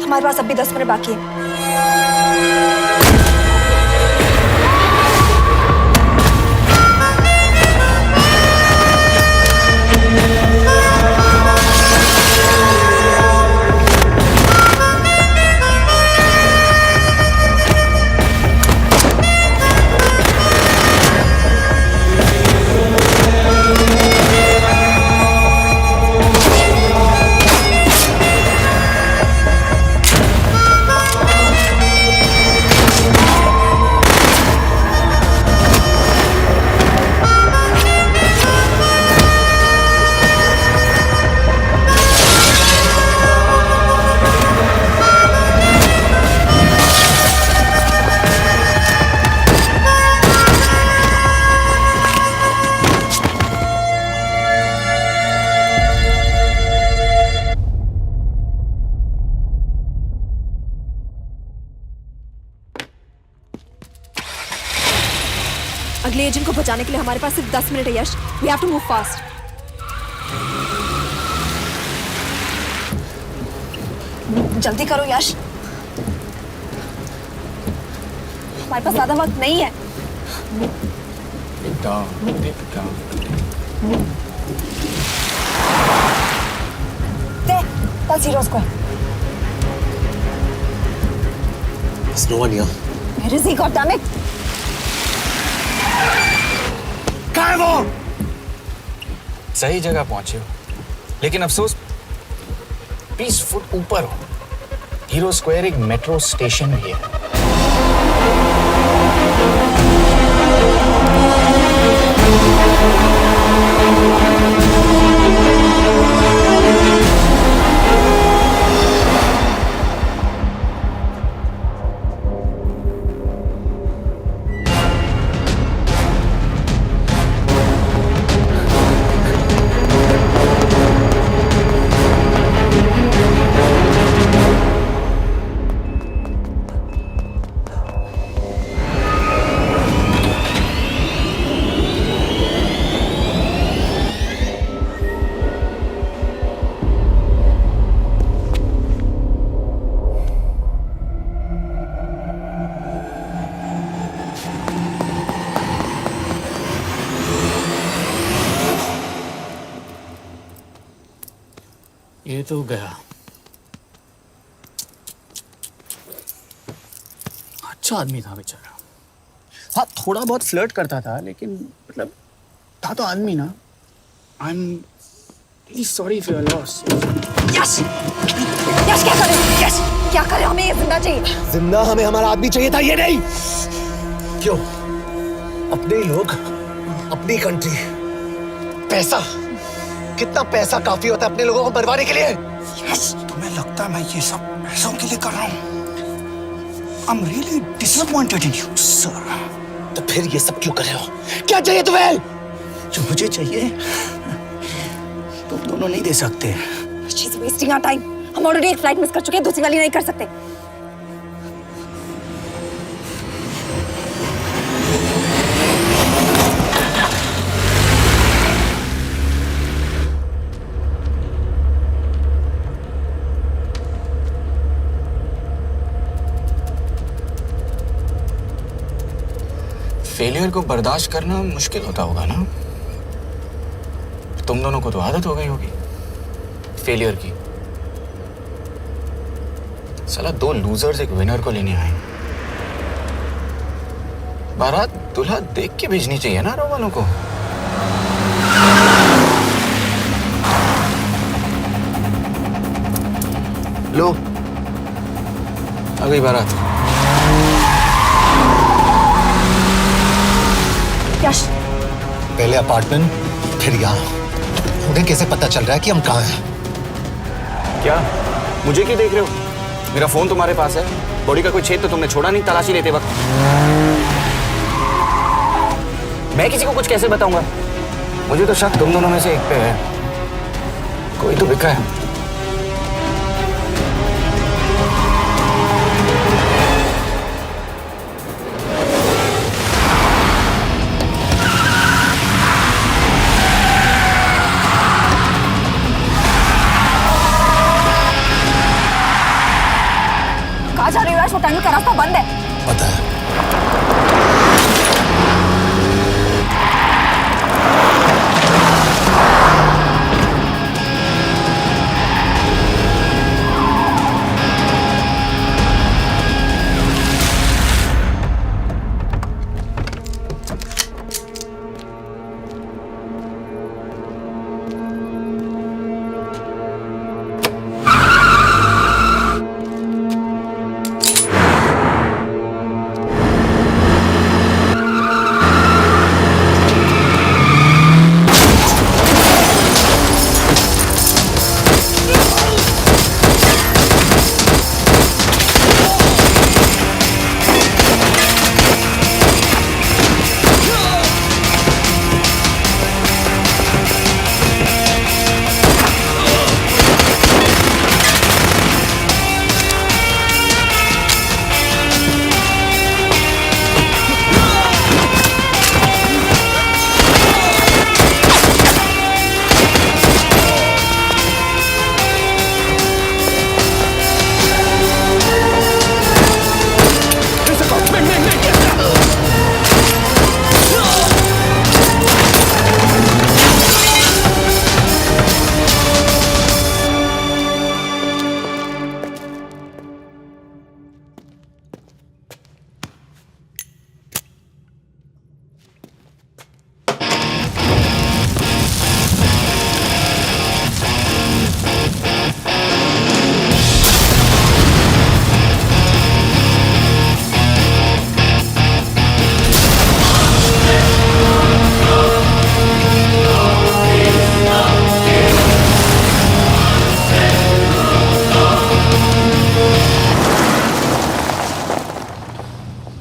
हमारे पास अभी 10 मिनट बाकी है। अगले एजेंट को बचाने के लिए हमारे पास सिर्फ 10 मिनट है Yash. We have to move fast. जल्दी करो यश, हमारे पास ज्यादा वक्त नहीं है। That's Hero Square. There's no one here. Where is he? God damn it! कहाँ है वो? सही जगह पहुंचे हो, लेकिन अफसोस 20 फुट ऊपर हो। हीरो स्क्वायर एक मेट्रो स्टेशन भी है। ये तो गया। अच्छा आदमी था बेचारा। हाँ, थोड़ा बहुत फ्लर्ट करता था, लेकिन मतलब था तो आदमी ना। I am really sorry for your loss. Yash! Yash क्या करे? यश क्या करे? हमें ये जिंदा चाहिए। जिंदा हमें हमारा आदमी चाहिए था, ये नहीं। क्यों? अपने ही लोग, अपनी कंट्री, पैसा, कितना पैसा काफी होता है अपने लोगों को मरवाने के लिए? यस, तुम्हें लगता है मैं ये सब पैसों के लिए कर रहा हूँ? I'm really disappointed in you, sir. तो फिर ये सब क्यों कर रहे हो? क्या चाहिए तुम्हें? जो मुझे चाहिए तुम दोनों नहीं दे सकते। She's wasting our time. हम ऑलरेडी एक फ्लाइट मिस कर चुके हैं, दूसरी वाली नहीं कर सकते। फेलियर को बर्दाश्त करना मुश्किल होता होगा ना? तुम दोनों को तो आदत हो गई होगी फेलियर की। साला 2 लूजर्स एक विनर को लेने आए। बारात दूल्हा देख के भेजनी चाहिए ना रो वालों को। लो, आ गई बारात। यश, पहले अपार्टमेंट, फिर यहाँ। उन्हें कैसे पता चल रहा है कि हम कहाँ हैं? क्या मुझे क्यों देख रहे हो? मेरा फोन तुम्हारे पास है। बॉडी का कोई छेद तो तुमने छोड़ा नहीं तलाशी लेते वक्त। मैं किसी को कुछ कैसे बताऊंगा? मुझे तो शक तुम दोनों में से एक पे है। कोई तो बिका है। कहाँ जा रही हो यश? वो टनल का रास्ता बंद है। पता है।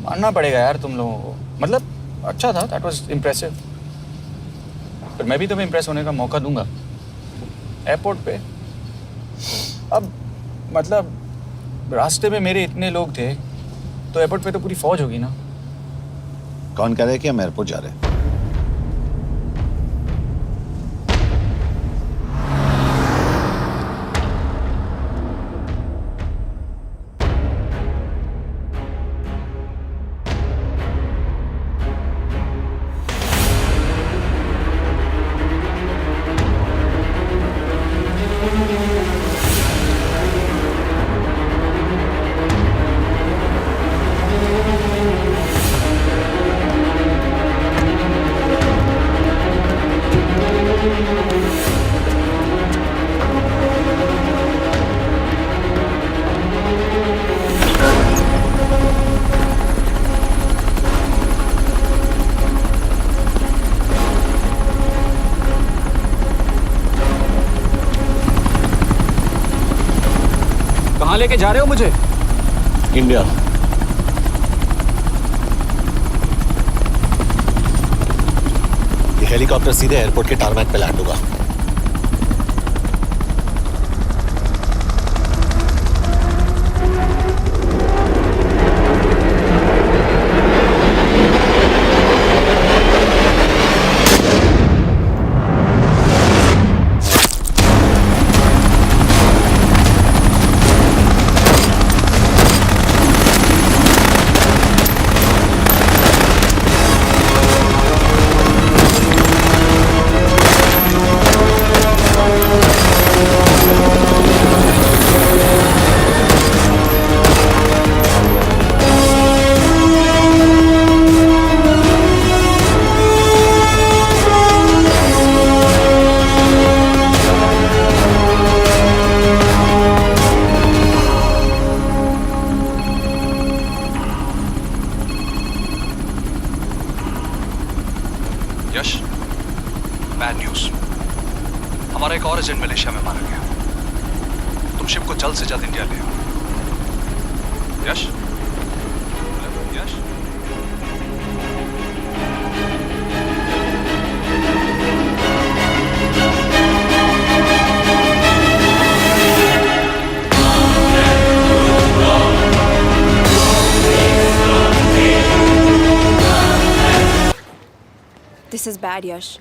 मानना पड़ेगा यार तुम लोगों को। मतलब अच्छा था, दैट वाज इम्प्रेसिव। पर मैं भी तुम्हें इम्प्रेस होने का मौका दूंगा एयरपोर्ट पे। अब मतलब रास्ते में मेरे इतने लोग थे तो एयरपोर्ट पे तो पूरी फौज होगी ना। कौन कह रहा है कि हम एयरपोर्ट जा रहे हैं? कहाँ लेके जा रहे हो मुझे? इंडिया। ये हेलीकॉप्टर सीधे एयरपोर्ट के टारमैक पे लैंड होगा। यश, बैड न्यूज। हमारा एक और एजेंट मलेशिया में मारा गया। तुम शिप को जल्द से जल्द इंडिया ले आओ। यश, यश। दिस इज बैड यश।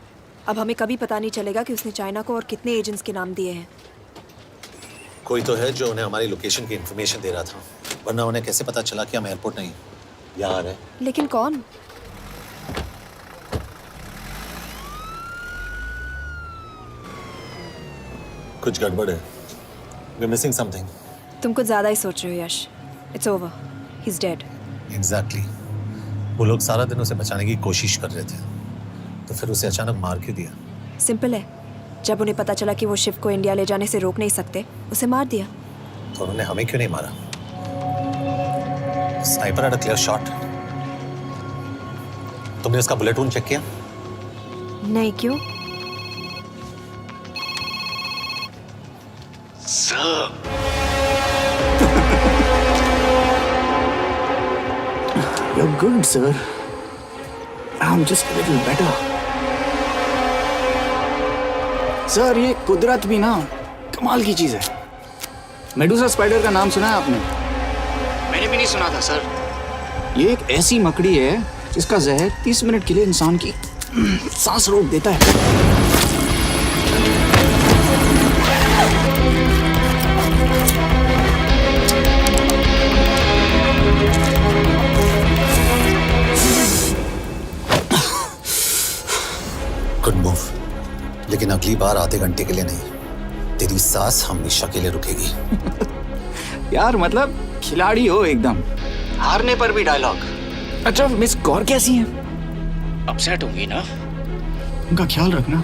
अब हमें कभी पता नहीं चलेगा कि उसने चाइना को और कितने एजेंट्स के नाम दिए हैं। कोई तो है जो उन्हें हमारी लोकेशन की इंफॉर्मेशन दे रहा था, वरना उन्हें कैसे पता चला कि हम एयरपोर्ट नहीं यहाँ है। लेकिन कौन? कुछ गड़बड़ है। We're missing something. तुम कुछ ज्यादा ही सोच रहे हो Yash. It's over, he is dead. Exactly. वो लोग सारा दिन उसे बचाने की कोशिश कर रहे थे, तो फिर उसे अचानक मार क्यों दिया? सिंपल है, जब उन्हें पता चला कि वो शिप को इंडिया ले जाने से रोक नहीं सकते, उसे मार दिया। तो उन्होंने हमें क्यों नहीं मारा? Sniper had a clear shot. तुमने उसका बुलेट वूंड चेक किया? नहीं, क्यों? You're good, sir. I'm just a little better. Sir, ये कुदरत भी ना कमाल की चीज है। मेडुसा स्पाइडर का नाम सुना है आपने? मैंने भी नहीं सुना था सर। ये एक ऐसी मकड़ी है जिसका जहर 30 मिनट के लिए इंसान की सांस रोक देता है। गुड मूव, लेकिन अगली बार आधे घंटे के लिए नहीं, तेरी सांस हमेशा के लिए रुकेगी। यार मतलब खिलाड़ी हो एकदम, हारने पर भी डायलॉग। अच्छा, मिस कौर कैसी हैं? अपसेट होंगी ना, उनका ख्याल रखना।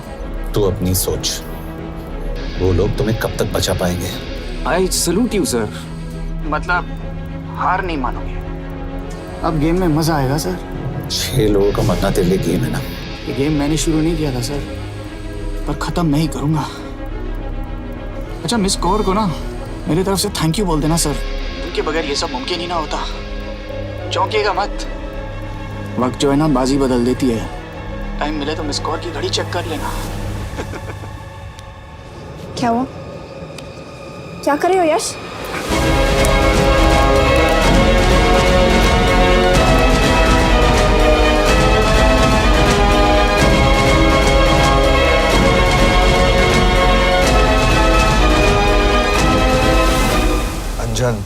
तू अपनी सोच, वो लोग तुम्हें कब तक बचा पाएंगे? I salute you sir. मतलब हार नहीं मानोगे। अब गेम में मजा आएगा सर। 6 लोगों का मरना तेरे लिए गेम है ना? ये गेम मैंने शुरू नहीं किया था सर, पर खत्म मैं ही करूंगा। अच्छा, मिस कौर को ना मेरी तरफ से थैंक यू बोल देना सर। उनके बगैर ये सब मुमकिन ही ना होता। चौंकिएगा मत, वक्त जो है ना बाजी बदल देती है। टाइम मिले तो मिस कौर की घड़ी चेक कर लेना। क्या हुआ? क्या कर रहे हो यश? अंजन,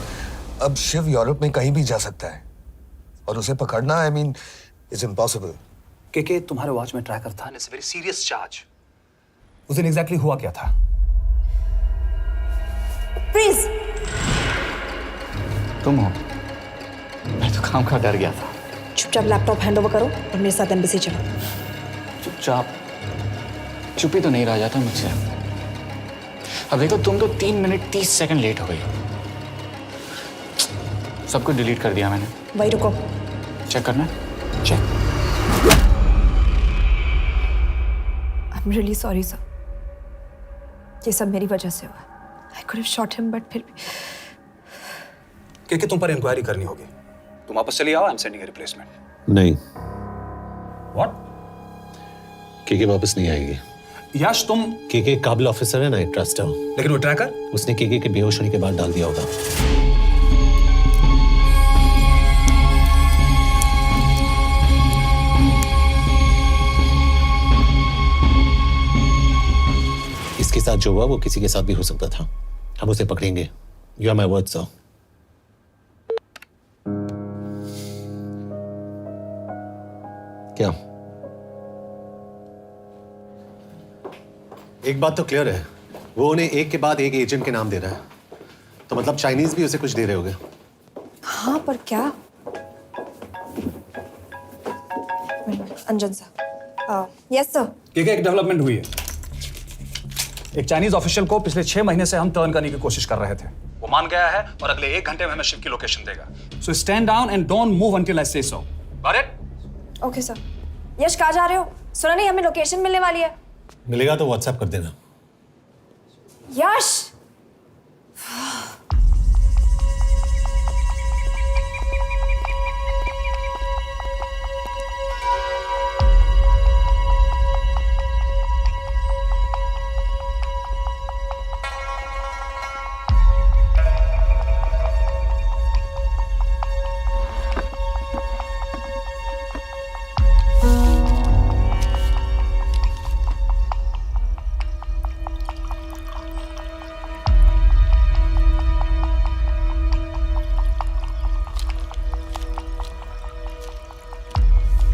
अब शिव यूरोप में कहीं भी जा सकता है और उसे पकड़ना, आई मीन, इट्स इम्पॉसिबल। के तुम्हारे वॉच में ट्रैकर था, इट्स वेरी सीरियस चार्ज। उस दिन एग्जैक्टली हुआ क्या था? प्लीज। तुम हो? मैं तो काम का डर गया था। चुपचाप लैपटॉप हैंड ओवर करो और मेरे साथ एम्बेसी चलो। चुपचाप? चुप ही तो नहीं रहा जाता मुझसे। अब देखो, तुम तो 3 मिनट 30 सेकंड लेट हो गई। सब कुछ डिलीट कर दिया मैंने। वही रुको, चेक करना है? Check. I am really sorry sir, ये सब मेरी वजह से हुआ। I could have shot him, but फिर भी। के तुम पर इंक्वायरी करनी होगी। तुम वापस चली आओ, I am sending a replacement. नहीं। व्हाट? के वापस नहीं आएगी। यश, तुम के काबिल ऑफिसर है ना, आई ट्रस्ट है। लेकिन वो ट्रैकर उसने के बेहोश होने के बाद डाल दिया होगा। इसके साथ जो हुआ वो किसी के साथ भी हो सकता था। हम उसे पकड़ेंगे। You are my word sir. क्या? एक बात तो क्लियर है, वो उन्हें एक के बाद एक एजेंट के नाम दे रहा है, तो मतलब चाइनीज भी उसे कुछ दे रहे होंगे। हाँ, पर क्या? अंजन सर। Yes sir. एक डेवलपमेंट हुई है। एक चाइनीज ऑफिशियल को पिछले 6 महीने से हम टर्न करने की कोशिश कर रहे थे। वो मान गया है और अगले 1 घंटे में हमें शिप की लोकेशन देगा। So stand down and don't move until I say so. Got it? Okay sir. Yash, कहाँ जा रहे हो? सुना नहीं, हमें लोकेशन मिलने वाली है। मिलेगा तो व्हाट्सएप कर देना। यश,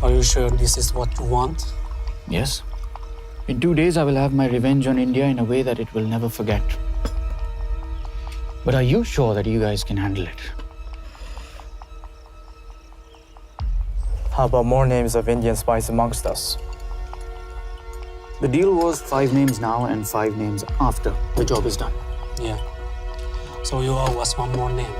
Are you sure this is what you want? Yes. In 2 days, I will have my revenge on India in a way that it will never forget. But are you sure that you guys can handle it? How about more names of Indian spies amongst us? The deal was 5 names now and 5 names after the job is done. Yeah. So you owe us one more name.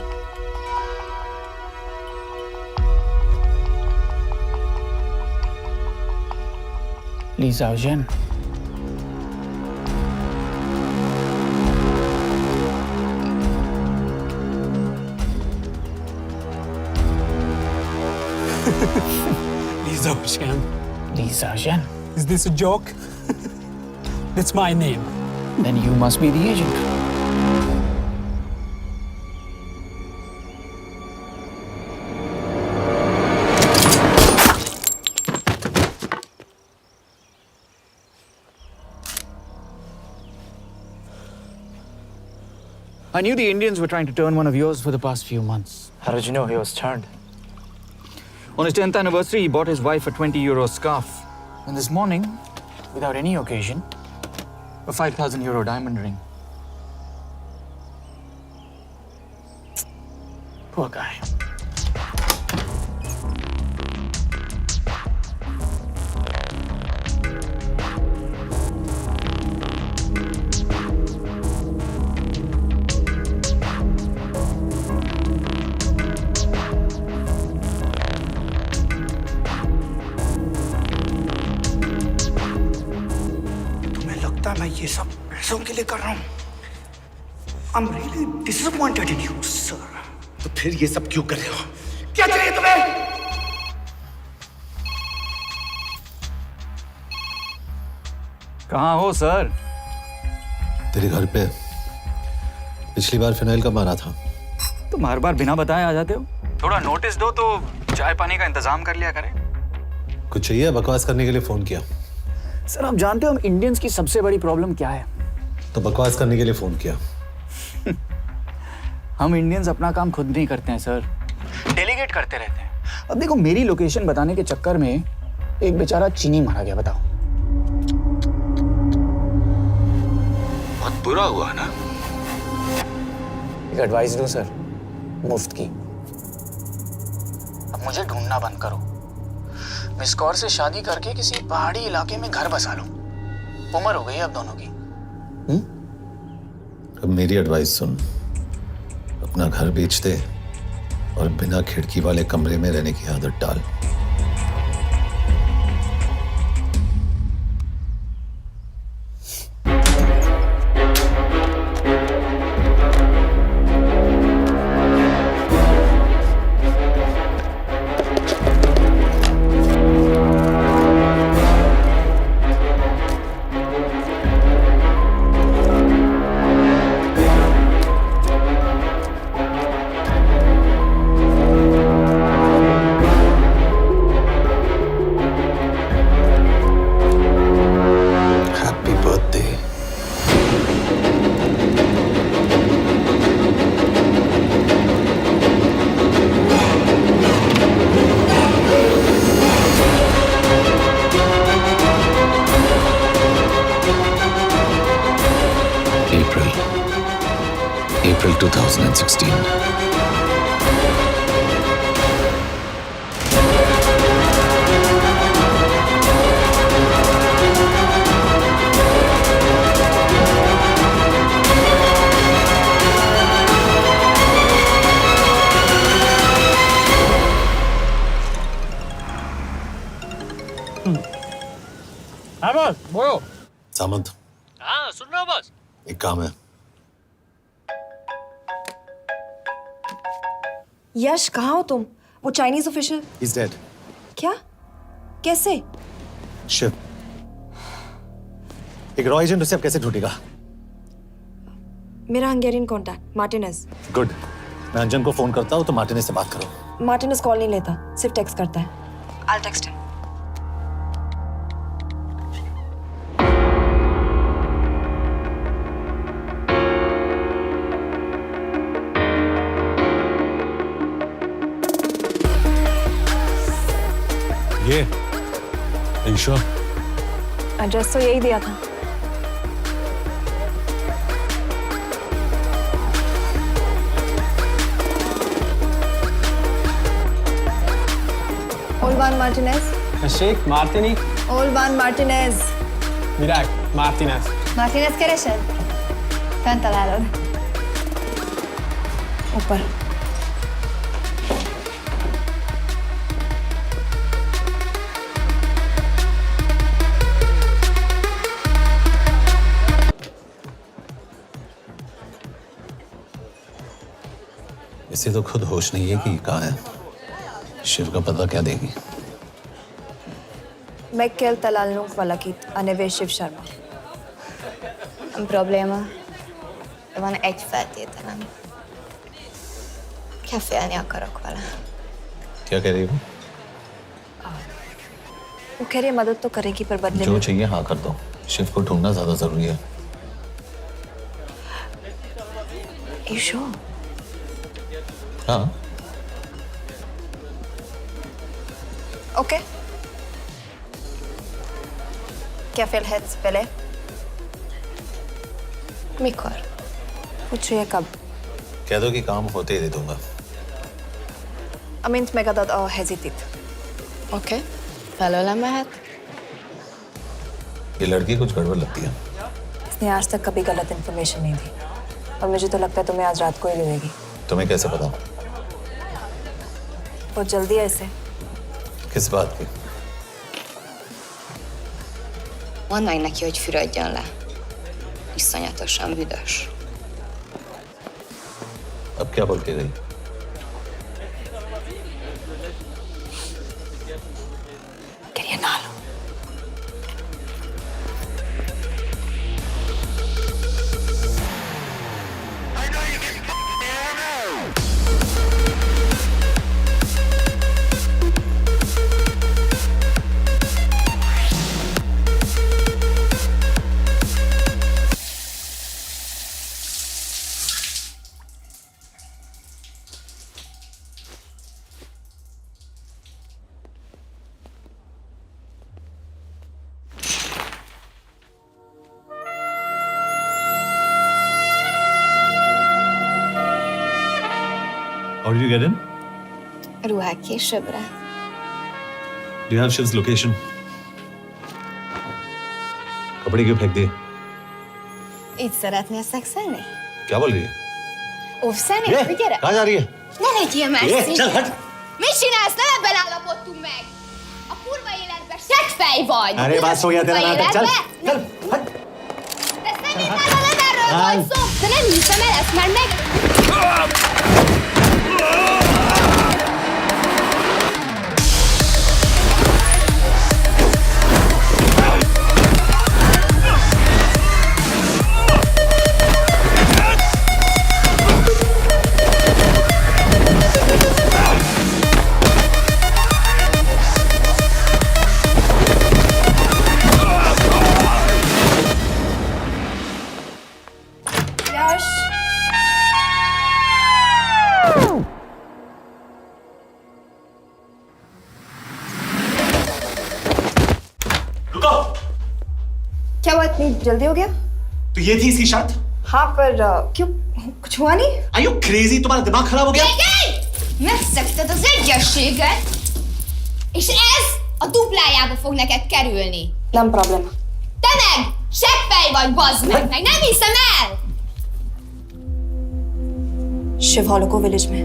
Li Xiaozhen. Li Xiaozhen. Li Xiaozhen. Is this a joke? That's my name. Then you must be the agent. I knew the Indians were trying to turn one of yours for the past few months. How did you know he was turned? On his 10th anniversary, he bought his wife a 20-euro scarf. And this morning, without any occasion, a 5,000-euro diamond ring. Poor guy. मैं ये सब पैसों के लिए कर रहा हूँ। I'm really disappointed in you, sir. तो फिर ये सब क्यों कर रहे हो? क्या चाहिए तुम्हें? कहाँ हो सर? तेरे घर पे पिछली बार फिनाइल का मारा था। तुम हर बार बिना बताए आ जाते हो। थोड़ा नोटिस दो तो चाय पानी का इंतजाम कर लिया करें। कुछ चाहिए? बकवास करने के लिए फोन किया। सर आप जानते हो हम इंडियंस की सबसे बड़ी प्रॉब्लम क्या है? तो बकवास करने के लिए फोन किया। हम इंडियंस अपना काम खुद नहीं करते हैं सर, डेलीगेट करते रहते हैं। अब देखो मेरी लोकेशन बताने के चक्कर में एक बेचारा चीनी मारा गया, बताओ। बहुत बुरा हुआ ना? एक एडवाइस दो सर, मुफ्त की। अब मुझे ढूंढना बंद करो। मिस कौर से शादी करके किसी पहाड़ी इलाके में घर बसा लो। उम्र हो गई है अब दोनों की। अब मेरी एडवाइस सुन, अपना घर बेच दे और बिना खिड़की वाले कमरे में रहने की आदत डाल। April 2016. हाँ बॉस बोलो। सामंत, हाँ सुन रहा हूँ बॉस। एक काम है। यश कहाँ हो तुम? वो चाइनीज ऑफिशियल He's dead. क्या? कैसे? शिव, एक रॉ एजेंट उसे अब कैसे ढूंढेगा? मेरा हंगेरियन कॉन्टैक्ट मार्टिनेज। गुड, मैं अंजन को फोन करता हूँ तो मार्टिनेज से बात करो। मार्टिनेज कॉल नहीं लेता, सिर्फ टेक्स्ट करता है। I'll text him. ये ईशा, एड्रेस तो यही दिया था। Olvan Martinez. Sheikh Martini. Olvan Martinez. Virág Martinez. Martinez keresed? Fent találod. ऊपर। इसे तो खुद होश नहीं है कि कहाँ है। शिव का पता क्या देगी? Mekkel találnunk valakit, a neve Shiv Sharma. Probléma. Van egy feltételem. Kefélni akarok vele. क्या कह रही हो? वो कह रही है मदद तो करेगी पर बदले जो में। चाहिए हाँ कर दो। शिव को ढूंढना ज्यादा जरूरी है। You sure? हाँ। Okay. क्या félhetsz vele? Mikor? पूछ रही है कब? कह दो कि काम होते ही दे दूंगा। Amint megadod a hezitit. Oké. Felőlem mehet? ये लड़की कुछ गड़बड़ लगती है। इसने आज तक कभी गलत इन्फॉर्मेशन नहीं दी और मुझे तो लगता है तुम्हें आज रात को ही मिलेगी। तुम्हें कैसे पता? बहुत जल्दी है इसे। किस बात की? Mondd meg neki, hogy fürödjön le. Iszonyatosan büdös. अब क्या बोल के गई? Quería nalo. How did you get in? Ruhák későbbre. Do you have Shiv's location? कपड़े क्यों फेंक दिए? Így szeretnél szexelni? क्या बोल रही है? Óvszeni? ये, Gyere! कहाँ जा रही है? Ne legyél ये, messzi! चल हट! Mit csinálsz? Nem ebben állapodtunk meg! A kurva életben seggfej vagy! अरे बात हो गया तेरा नाटक, चल! चल, हट! De szerintem nem erről volt szó! De nem hiszem el ezt, mert meg... यश! रुको! क्या हुआ इतनी जल्दी हो गया? तो ये थी इसकी शर्त? हाँ पर क्यों कुछ हुआ नहीं? Are you crazy? तुम्हारा दिमाग खराब हो गया? Megszegted az egyességet, és ez a duplájába fog neked kerülni. Nem probléma. Te meg! Seggfej vagy, bazd meg! Nem hiszem el! शिव हॉलोको विलेज में।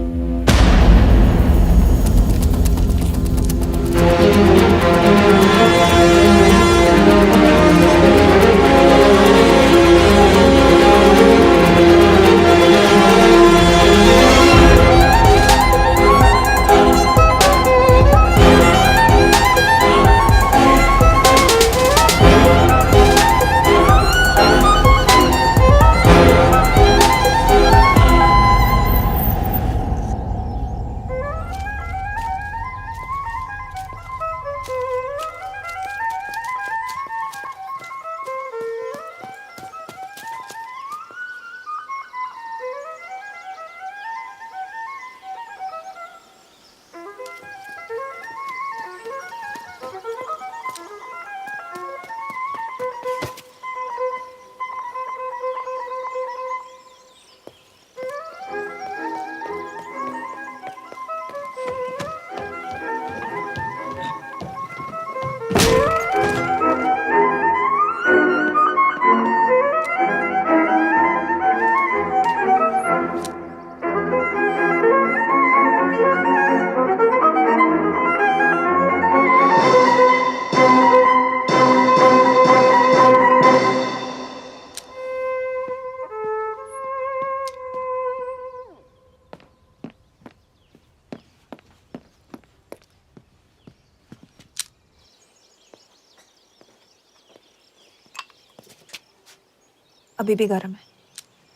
अभी भी गर्म है,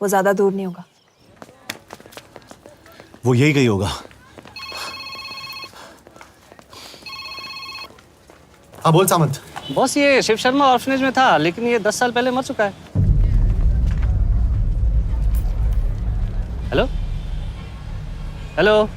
वो ज्यादा दूर नहीं होगा। वो यही गई होगा। हाँ बोल सामंत। बॉस ये शिव शर्मा ऑर्फनेज में था, लेकिन ये 10 साल पहले मर चुका है। Hello hello.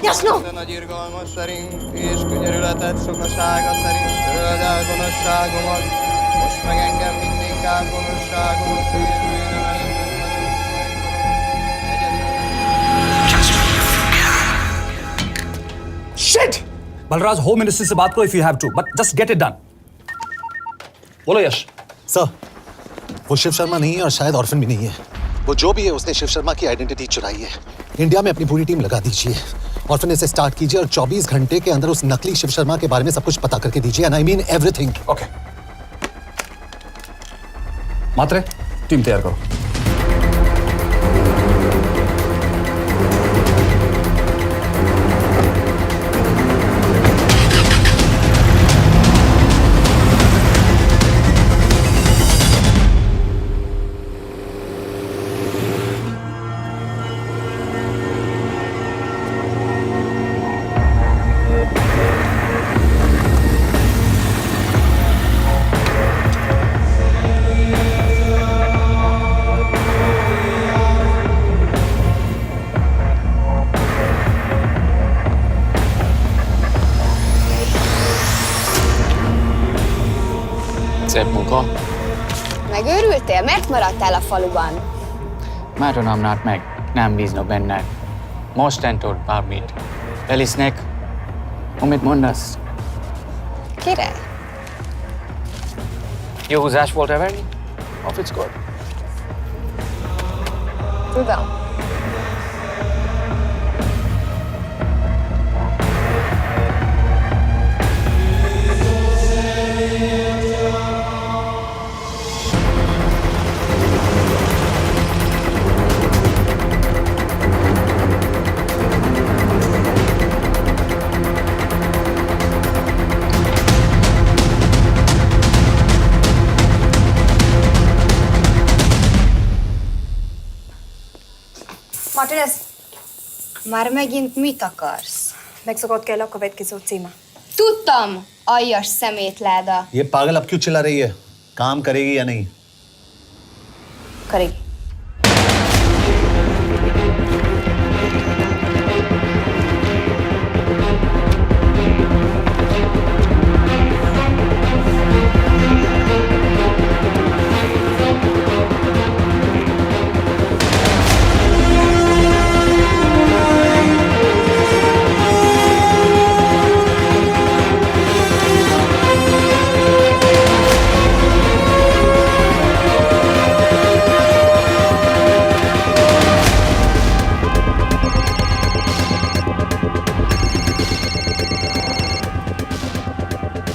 Jasno! Nagyirgalmas szerint és könyörületet sokasága szerint töröld el gonoszságomat, most meg engem mindinkább gonoszságomat félőjön Shit! Balraj, home ministry से बात करो if you have to, but just get it done. बोलो यश। सर, वो शिव शर्मा नहीं है और शायद orphan भी नहीं है। वो जो भी है उसने शिव शर्मा की आइडेंटिटी चुराई है। इंडिया में अपनी पूरी टीम लगा दीजिए, ऑर्फन से स्टार्ट कीजिए और 24 घंटे के अंदर उस नकली शिव शर्मा के बारे में सब कुछ पता करके दीजिए। And I mean everything. Okay. Mhatre, team तैयार करो। Szép munka. Megőrültél? Miért maradtál a faluban? Máron már meg. Nem bíznak benned. Mostantól bármit. Elisznek. Amit mondasz? Király. Jó húzás volt everni? A fickor? Tudom. Martinez, Már megint mit akarsz? megszokott kell a következő címe. Tudtam, aljas szemétláda. ये पागल अब क्यों चिल्ला रही है? काम करेगी या नहीं? करेगी।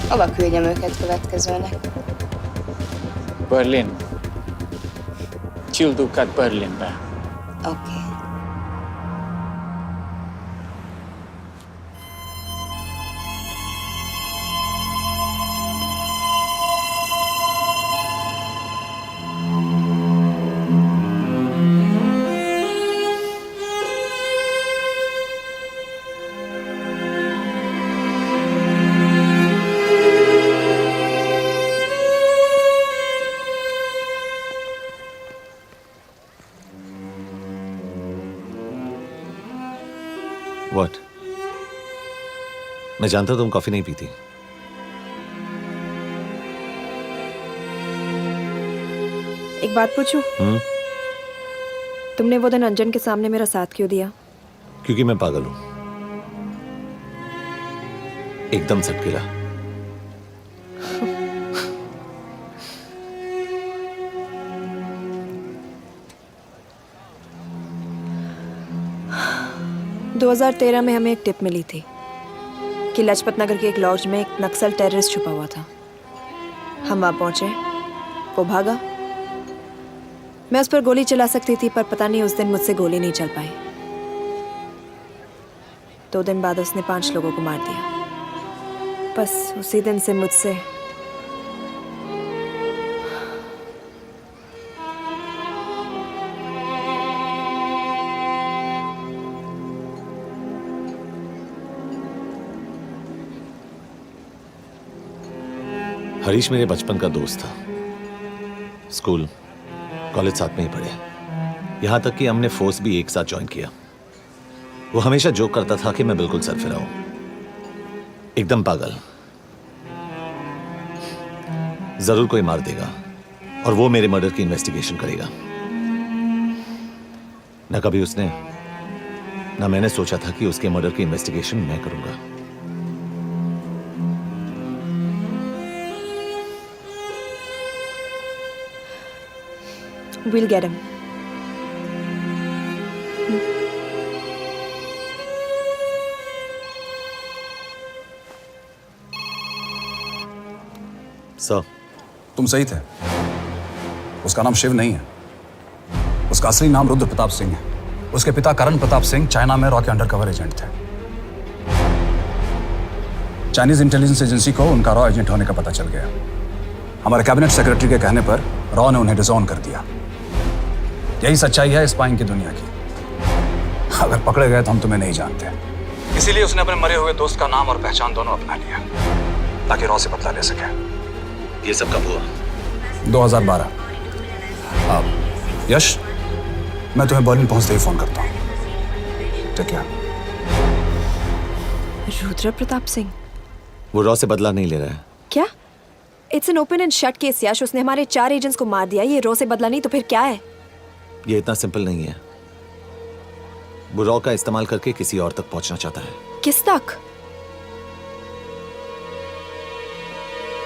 Hova küldjem őket következőnek? Berlin. Küldjük át Berlinbe. Oké. मैं जानता हूं तुम कॉफी नहीं पीती। एक बात पूछूं? तुमने वो दिन अंजन के सामने मेरा साथ क्यों दिया? क्योंकि मैं पागल हूं, एकदम सटकेला। – 2013 में हमें एक टिप मिली थी कि लाजपत नगर के एक लॉज में एक नक्सल टेररिस्ट छुपा हुआ था। हम वहां पहुंचे, वो भागा। मैं उस पर गोली चला सकती थी, पर पता नहीं उस दिन मुझसे गोली नहीं चल पाई। 2 दिन बाद उसने 5 लोगों को मार दिया। बस उसी दिन से मुझसे हरीश मेरे बचपन का दोस्त था। स्कूल कॉलेज साथ में ही पढ़े, यहां तक कि हमने फोर्स भी एक साथ ज्वाइन किया। वो हमेशा जोक करता था कि मैं बिल्कुल सरफिरा हूं, एकदम पागल। जरूर कोई मार देगा और वो मेरे मर्डर की इन्वेस्टिगेशन करेगा। ना कभी उसने ना मैंने सोचा था कि उसके मर्डर की इन्वेस्टिगेशन मैं करूंगा। We'll get him. सर, तुम सही थे। उसका नाम शिव नहीं है, उसका असली नाम रुद्र प्रताप सिंह है। उसके पिता करण प्रताप सिंह चाइना में रॉ के अंडरकवर एजेंट थे। चाइनीज इंटेलिजेंस एजेंसी को उनका रॉ एजेंट होने का पता चल गया। हमारे कैबिनेट सेक्रेटरी के कहने पर रॉ ने उन्हें डिसऑन कर दिया। यही सच्चाई है स्पाइंग की दुनिया की। अगर पकड़े गए तो हम तुम्हें नहीं जानते, इसीलिए उसने अपने मरे हुए दोस्त का नाम और पहचान दोनों अपना लिया ताकि रॉ से बदला ले सके। ये सब कब हुआ? 2012। यश, मैं तुम्हें बर्लिन पहुंचते ही फोन करता हूँ। ठीक है। रुद्र प्रताप सिंह वो रॉ से बदला नहीं ले रहा है। क्या? It's an open and shut case Yash. उसने हमारे 4 एजेंट्स को मार दिया। ये रॉ से बदला नहीं तो फिर क्या है? ये इतना सिंपल नहीं है। वो रॉ का इस्तेमाल करके किसी और तक पहुंचना चाहता है। किस तक?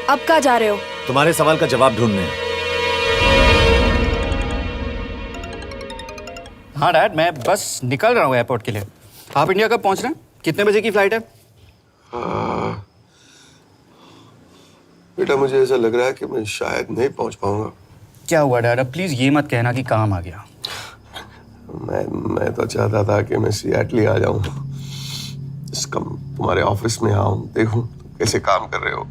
अब कहाँ जा रहे हो? तुम्हारे सवाल का जवाब ढूंढने। हाँ डैड, मैं बस निकल रहा हूँ एयरपोर्ट के लिए। आप इंडिया कब पहुंच रहे हैं? कितने बजे की फ्लाइट है? बेटा, मुझे ऐसा लग रहा है कि मैं शायद नहीं पहुंच पाऊंगा। क्या हुआ डैड? अब प्लीज ये मत कहना कि काम आ गया। मैं तो चाहता था कि मैं सिएटल ही आ जाऊं, तुम्हारे ऑफिस में आऊं, देखूं तुम कैसे काम कर रहे हो।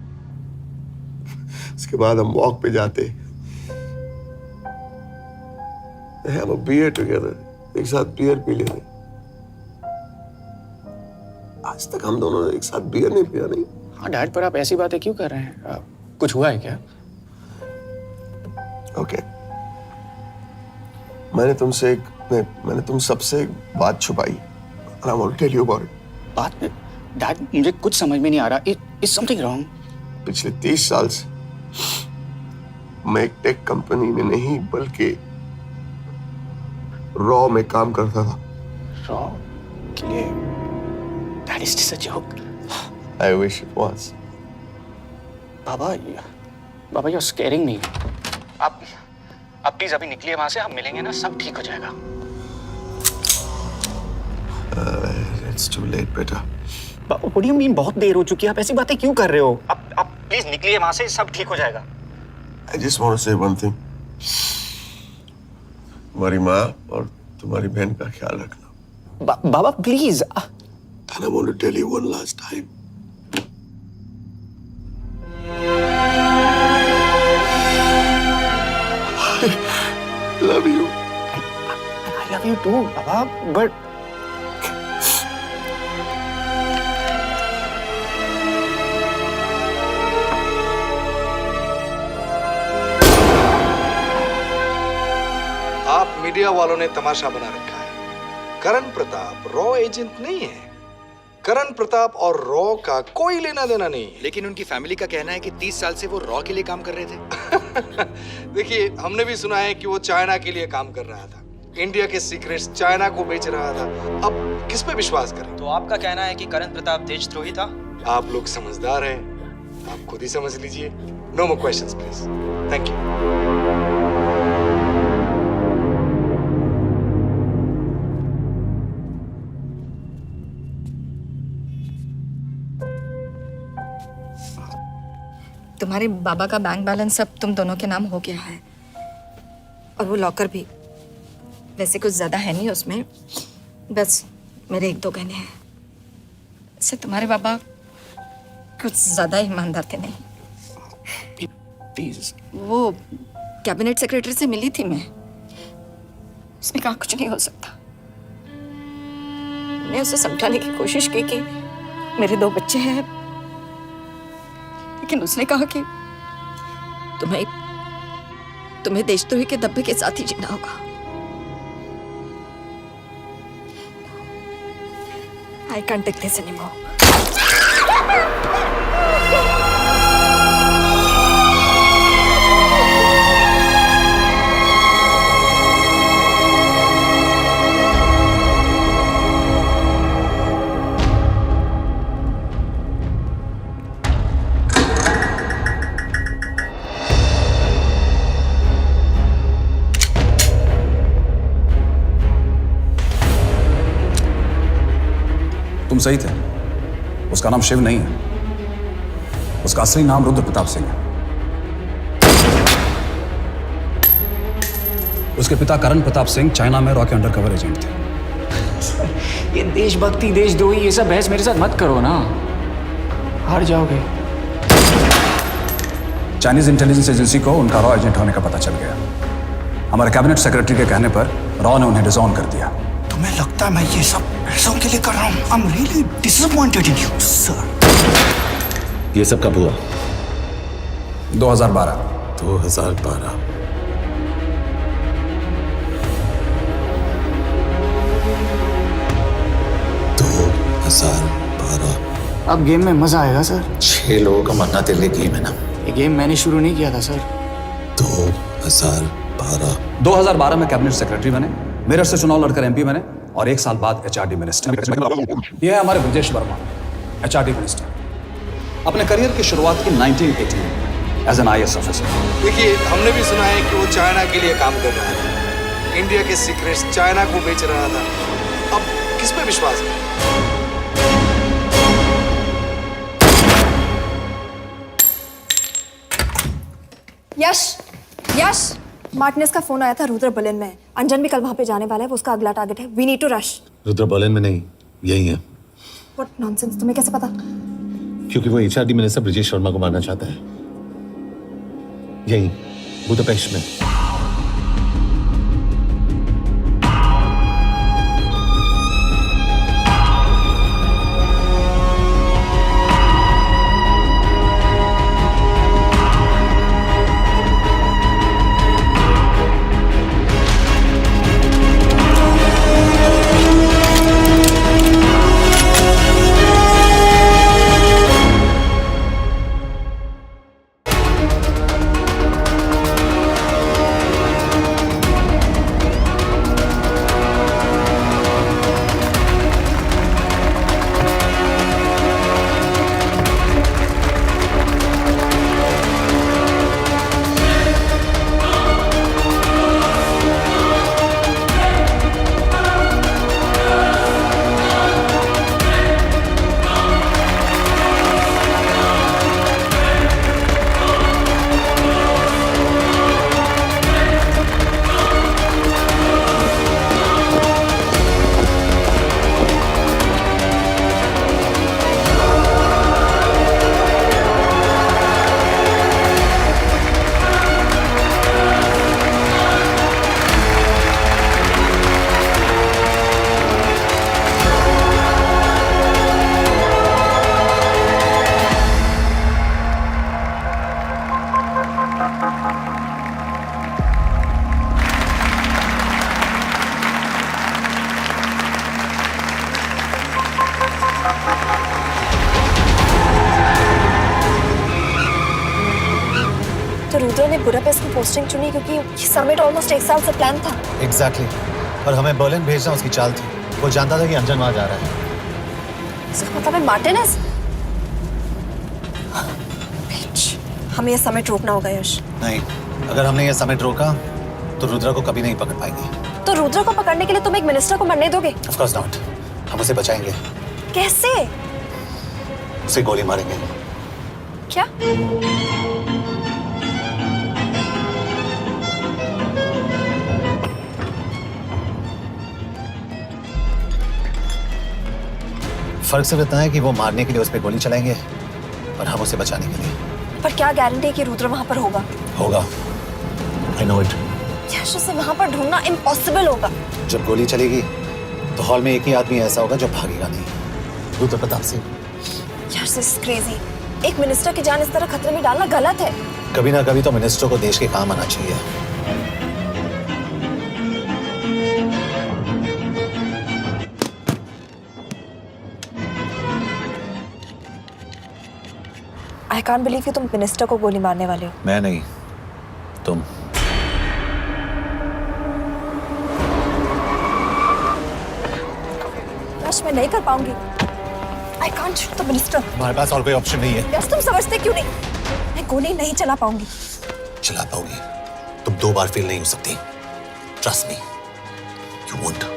उसके बाद हम वॉक पे जाते, have a beer together, एक साथ बियर पी लेते। आज तक हम दोनों ने एक साथ बियर नहीं पिया। नहीं। हाँ डैड, पर आप ऐसी बातें क्यों कर रहे हैं? कुछ हुआ है क्या? ओके। मैंने तुम सबसे एक बात छुपाई। And I want to tell you about it. बात में डैड, मुझे कुछ समझ में नहीं आ रहा। Is something wrong? पिछले 30 साल से मैं एक टेक कंपनी में नहीं बल्कि रॉ में काम करता था। रॉ के लिए? Dad, is this a joke? I wish it was. Baba, you're scaring me. आप प्लीज अभी निकलिए वहां से, हम मिलेंगे ना, सब ठीक हो जाएगा। It's too late, बेटा। What do you mean बहुत देर हो चुकी है? आप ऐसी बातें क्यों कर रहे हो? आप प्लीज निकलिए वहां से, सब ठीक हो जाएगा। I just want to say one thing. तुम्हारी माँ और तुम्हारी बहन का ख्याल रखना। बाबा please. And I want to tell you one last time. I love you. I love you too, Baba, but आप मीडिया वालों ने तमाशा बना रखा है। करण प्रताप रॉ एजेंट नहीं है। करण प्रताप और रॉ का कोई लेना देना नहीं है। लेकिन उनकी फैमिली का कहना है कि 30 साल से वो रॉ के लिए काम कर रहे थे। देखिए, हमने भी सुना है कि वो चाइना के लिए काम कर रहा था, इंडिया के सीक्रेट्स चाइना को बेच रहा था। अब किस पे विश्वास करें? तो आपका कहना है कि करण प्रताप देशद्रोही था? आप लोग समझदार हैं, आप खुद ही समझ लीजिए। No more questions please. Thank you. तुम्हारे बाबा का बैंक बैलेंस अब तुम दोनों के नाम हो गया है, और वो लॉकर भी। वैसे कुछ ज्यादा है नहीं उसमें, बस मेरे 1-2 गहने हैं। वैसे तुम्हारे बाबा कुछ ज्यादा ईमानदार थे नहीं। प्लीज। वो कैबिनेट सेक्रेटरी से मिली थी मैं, उसने कहा कुछ नहीं हो सकता। मैं उसे समझाने की कोशिश की कि मेरे 2 बच्चे हैं, लेकिन उसने कहा कि तुम्हें देशद्रोही के धब्बे के साथ ही जीना होगा। I can't take this anymore. तुम सही थे, उसका नाम शिव नहीं है, उसका असली नाम रुद्र प्रताप सिंह है। उसके पिता करण प्रताप सिंह चाइना में रॉ के अंडरकवर एजेंट थे। ये देशभक्ति देशद्रोही ये सब बहस मेरे साथ मत करो ना, हार जाओगे। चाइनीज इंटेलिजेंस एजेंसी को उनका रॉ एजेंट होने का पता चल गया। हमारे कैबिनेट सेक्रेटरी के कहने पर रॉ ने उन्हें डिसऑन कर दिया। तुम्हें लगता है मैं ये सब पैसों के लिए कर रहा हूँ? I'm really disappointed in you, sir. ये सब कब हुआ? 2012। 2012। अब गेम में मजा आएगा सर। 6 लोगों का मरना तेरे लिए गेम है ना? ये गेम मैंने शुरू नहीं किया था सर। 2012 में कैबिनेट सेक्रेटरी बने, मेरठ से चुनाव लड़कर एमपी बने और 1 साल बाद एचआरडी मिनिस्टर। यह है हमारे ब्रजेश वर्मा, एचआरडी मिनिस्टर। अपने करियर की शुरुआत की 1980 में एज एन आईएएस ऑफिसर। देखिए, हमने भी सुना है कि वो चाइना के लिए काम कर रहा था, इंडिया के सीक्रेट्स चाइना को बेच रहा था। अब किस पे विश्वास करें? यश, मार्टिनेस का फोन आया था, रुद्र बर्लिन में। अंजन भी कल वहां पे जाने वाला है, वो उसका अगला टारगेट है। We need to rush. Rudra Berlin में नहीं, यही है। व्हाट नॉनसेंस, तुम्हें कैसे पता? क्योंकि वो एचआरडी मिनिस्टर ब्रजेश शर्मा को मारना चाहता है, यही बुदापेस्ट में। रुद्र ने बुडापेस्ट की पोस्टिंग चुनी क्योंकि ये समिट ऑलमोस्ट 1 साल से प्लान था। एग्जैक्टली और हमें बर्लिन भेजना उसकी चाल थी। वो जानता था कि अंजन वहां जा रहा है। इसका मतलब है मार्टिनेज। हमें ये समिट रोकना होगा यश। नहीं, अगर हमने ये समिट रोका तो रुद्रा को कभी नहीं पकड़ पाएंगे। तो रुद्र को पकड़ने के लिए तुम एक मिनिस्टर को मरने दोगे? Of course not. हम उसे बचाएंगे। कैसे? उसे गोली मारेंगे। क्या? फर्क सिर्फ इतना है कि वो मारने के लिए उस पर गोली चलाएंगे और हम उसे बचाने के लिए। पर क्या गारंटी है कि रुद्र वहां पर होगा? होगा। I know it. यश, उसे वहां पर ढूंढना इम्पॉसिबल होगा। जब गोली चलेगी तो हॉल में एक ही आदमी ऐसा होगा जो भागेगा नहीं। रुद्र प्रताप सिंह। यश, दिस इज क्रेजी। एक मिनिस्टर की जान इस तरह खतरे में डालना गलत है। कभी ना कभी तो मिनिस्टर को देश के काम आना चाहिए। आई कांट बिलीव कि तुम मिनिस्टर को गोली मारने वाले हो। मैं नहीं, तुम। यश, मैं नहीं कर पाऊंगी। I can't shoot the minister. हमारे पास और कोई ऑप्शन नहीं है। यश, तुम समझते क्यों नहीं? मैं गोली नहीं चला पाऊंगी। चला पाओगी। तुम 2 बार फेल नहीं हो सकती। Trust me, you won't.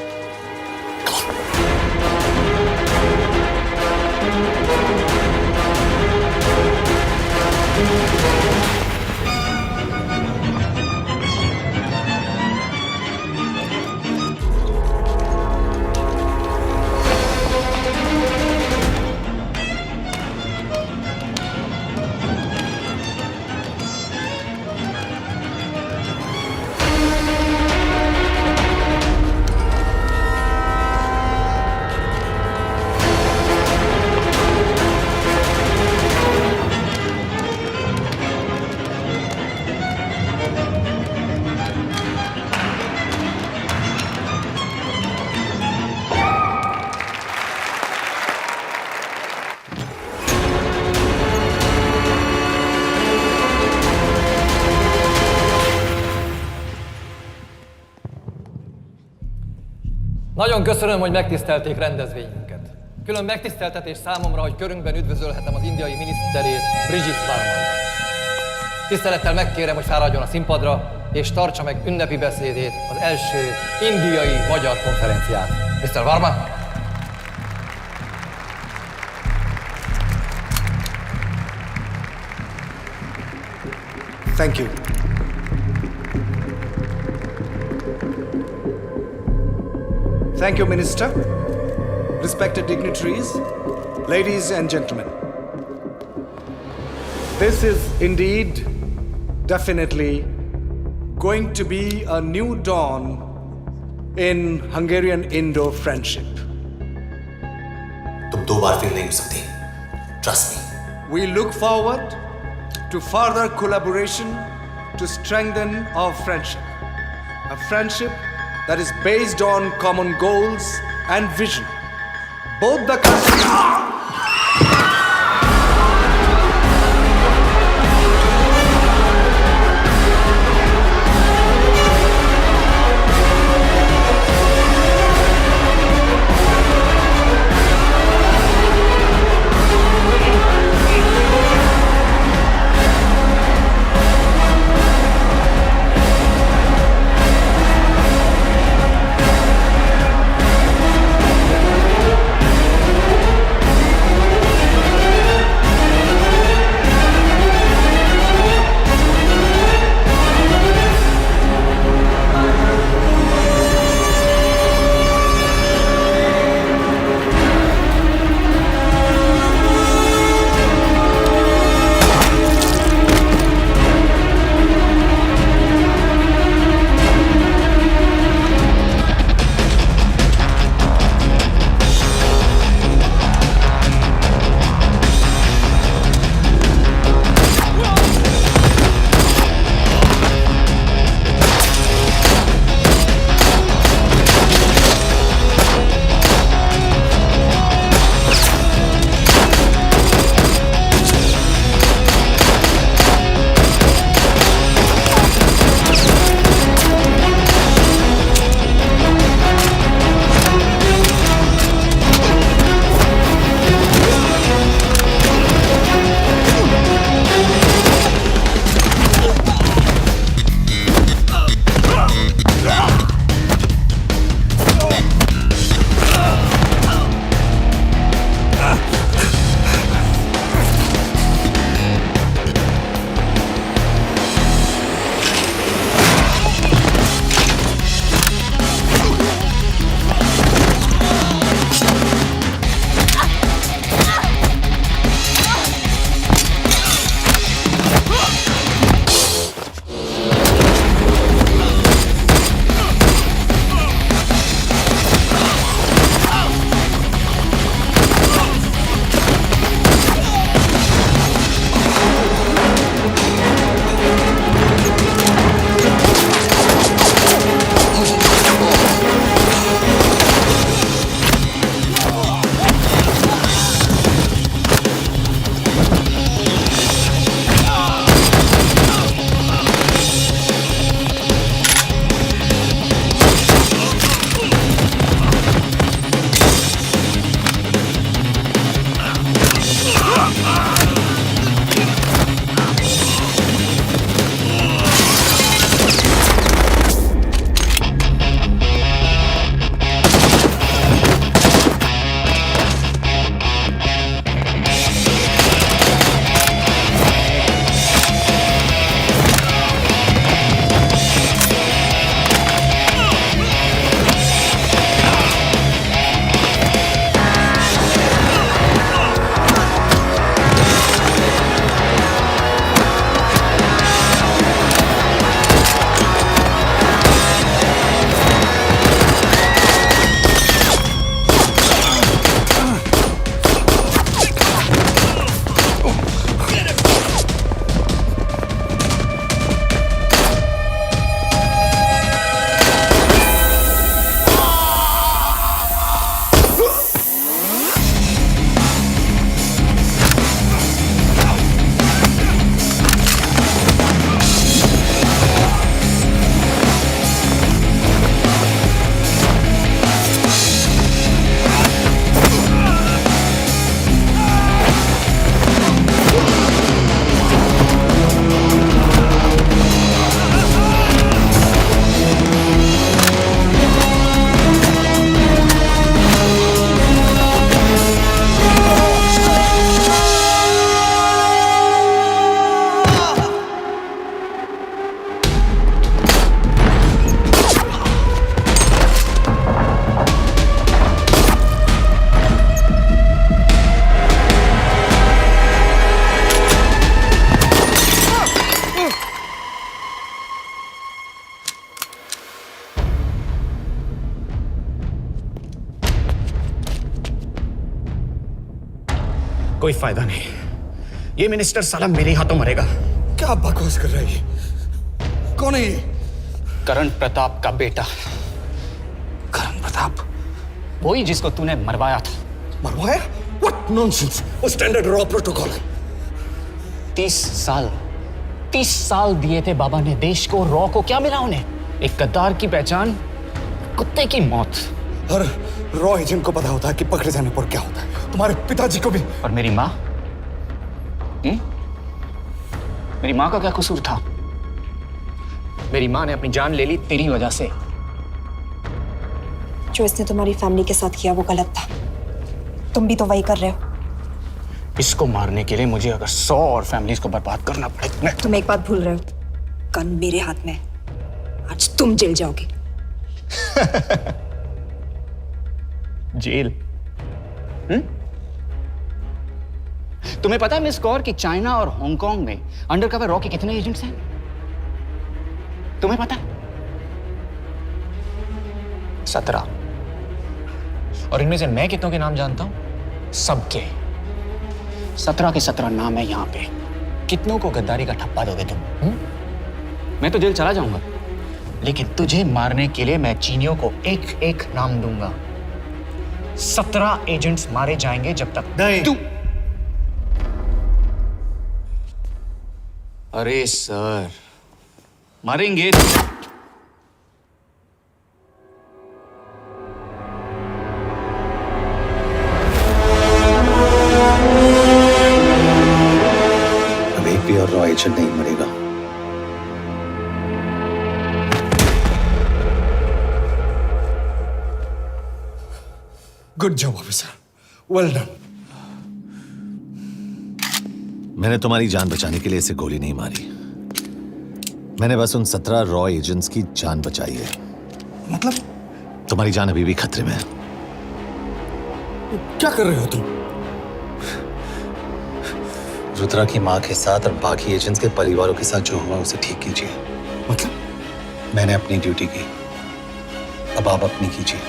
Nagyon köszönöm, hogy megtisztelték rendezvényünket. Külön megtiszteltetés számomra, hogy körünkben üdvözölhetem az indiai miniszterét, Brigitte Varman. Tisztelettel megkérem, hogy fáradjon a színpadra, és tartsa meg ünnepi beszédét az első indiai-magyar konferencián. Mr. Varman! Thank you. Thank you, Minister. Respected dignitaries, ladies and gentlemen. This is indeed, definitely, going to be a new dawn in Hungarian-Indo friendship. तुम 2 बार fail नहीं हो सकती। Trust me. We look forward to further collaboration to strengthen our friendship. A friendship that is based on common goals and vision. Both the countries... कोई फायदा नहीं। ये minister साला मेरे हाथों मरेगा। क्या बकवास कर रहा है ये? कौन है ये? करण प्रताप का बेटा। करण प्रताप? वही जिसको तूने मरवाया था। मरवाया? What nonsense! वो स्टैंडर्ड रॉ प्रोटोकॉल है। 30 साल दिए थे बाबा ने देश को। रॉ को क्या मिला उन्हें? एक गद्दार की पहचान, कुत्ते की मौत। हर रॉ एजेंट को पता होता है कि पकड़े जाने पर क्या होता है। तुम्हारे पिताजी को भी। और मेरी माँ? मेरी माँ का क्या कसूर था? मेरी माँ ने अपनी जान ले ली तेरी वजह से। जो इसने तुम्हारी फैमिली के साथ किया वो गलत था। तुम भी तो वही कर रहे हो। इसको मारने के लिए मुझे अगर 100 और फैमिलीज को बर्बाद करना पड़े। तुम एक बात भूल रहे हो, गन मेरे हाथ में। आज तुम जेल जाओगे। जेल? तुम्हें पता है मिस कौर कि चाइना और हांगकांग में अंडरकवर रॉ के कितने एजेंट्स हैं? तुम्हें पता है? 17। और इनमें से मैं कितनों के नाम जानता हूं? सबके। 17 के 17 नाम है यहां पे। कितनों को गद्दारी का ठप्पा दोगे तुम? मैं तो जेल चला जाऊंगा, लेकिन तुझे मारने के लिए मैं चीनियों को एक एक नाम दूंगा। 17 एजेंट्स मारे जाएंगे जब तक तू। अरे सर, मारेंगे। अब एक भी और रॉ एजेंट नहीं मरेगा। Good job officer, well done. मैंने तुम्हारी जान बचाने के लिए इसे गोली नहीं मारी। मैंने बस उन 17 रॉ एजेंट्स की जान बचाई है। मतलब? तुम्हारी जान अभी भी खतरे में है। क्या कर रहे हो तुम? रुद्रा की मां के साथ और बाकी एजेंट्स के परिवारों के साथ जो हुआ उसे ठीक कीजिए। मतलब? मैंने अपनी ड्यूटी की, अब आप अपनी कीजिए।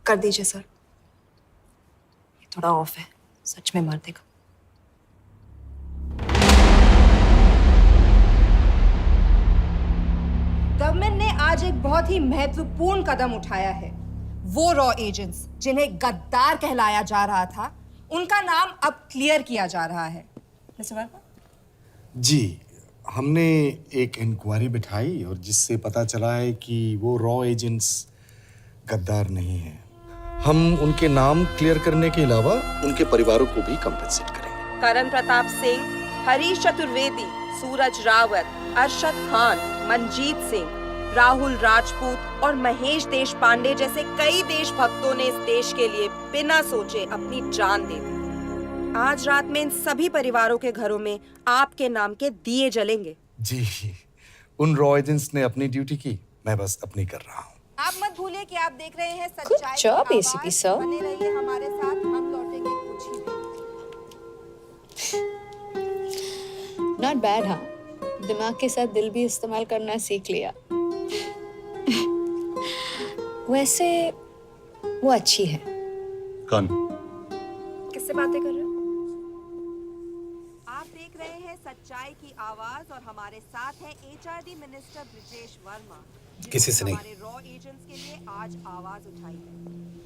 कर दीजिए सर, ये थोड़ा ऑफ है, सच में मार देगा। गवर्नमेंट ने आज एक बहुत ही महत्वपूर्ण कदम उठाया है। वो रॉ एजेंट्स जिन्हें गद्दार कहलाया जा रहा था, उनका नाम अब क्लियर किया जा रहा है। मिस्टर वर्मा? जी, हमने एक इंक्वायरी बिठाई और जिससे पता चला है कि वो रॉ एजेंट्स गद्दार नहीं हैं। हम उनके नाम क्लियर करने के अलावा उनके परिवारों को भी कंपेंसेट करेंगे। करण प्रताप सिंह, हरीश चतुर्वेदी, सूरज रावत, अरशद खान, मनजीत सिंह, राहुल राजपूत और महेश देशपांडे जैसे कई देशभक्तों ने इस देश के लिए बिना सोचे अपनी जान दे दी। आज रात में इन सभी परिवारों के घरों में आपके नाम के दिए जलेंगे। जी, उन रॉ एजेंट्स ने अपनी ड्यूटी की, मैं बस अपनी कर रहा हूँ। आप मत भूलिए कि आप देख रहे हैं सच्चाई की job, आवाज। ACP sir. बने रहिए हमारे साथ, हम लौटेंगे कुछ ही देर। Not bad. हाँ, दिमाग के साथ दिल भी इस्तेमाल करना सीख लिया। वैसे वो अच्छी है। कौन? किससे बातें कर रहे हो? आप देख रहे हैं सच्चाई की आवाज और हमारे साथ है HRD मिनिस्टर ब्रिजेश वर्मा। किसी से नहीं। हमारे रॉ एजेंट्स के लिए आज आवाज उठाई है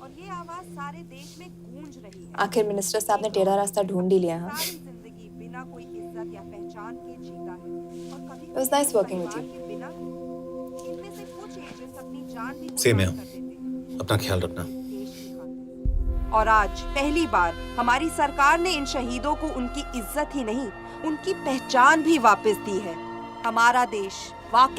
और ये आवाज सारे देश में गूंज रही है। आखिर मिनिस्टर साहब ने टेढ़ा रास्ता ढूंढ ही लिया। हाँ, सारी जिंदगी बिना कोई इज्जत या पहचान के जीता है और कभी It was nice working with you. बिना इनमें से कुछ एजेंट्स अपनी जान भी सेम है। कुर्बान कर देते हैं। अपना ख्याल रखना। और आज पहली बार हमारी सरकार ने इन शहीदों को उनकी इज्जत ही नहीं, उनकी पहचान भी वापस दी है। हमारा देश वाकई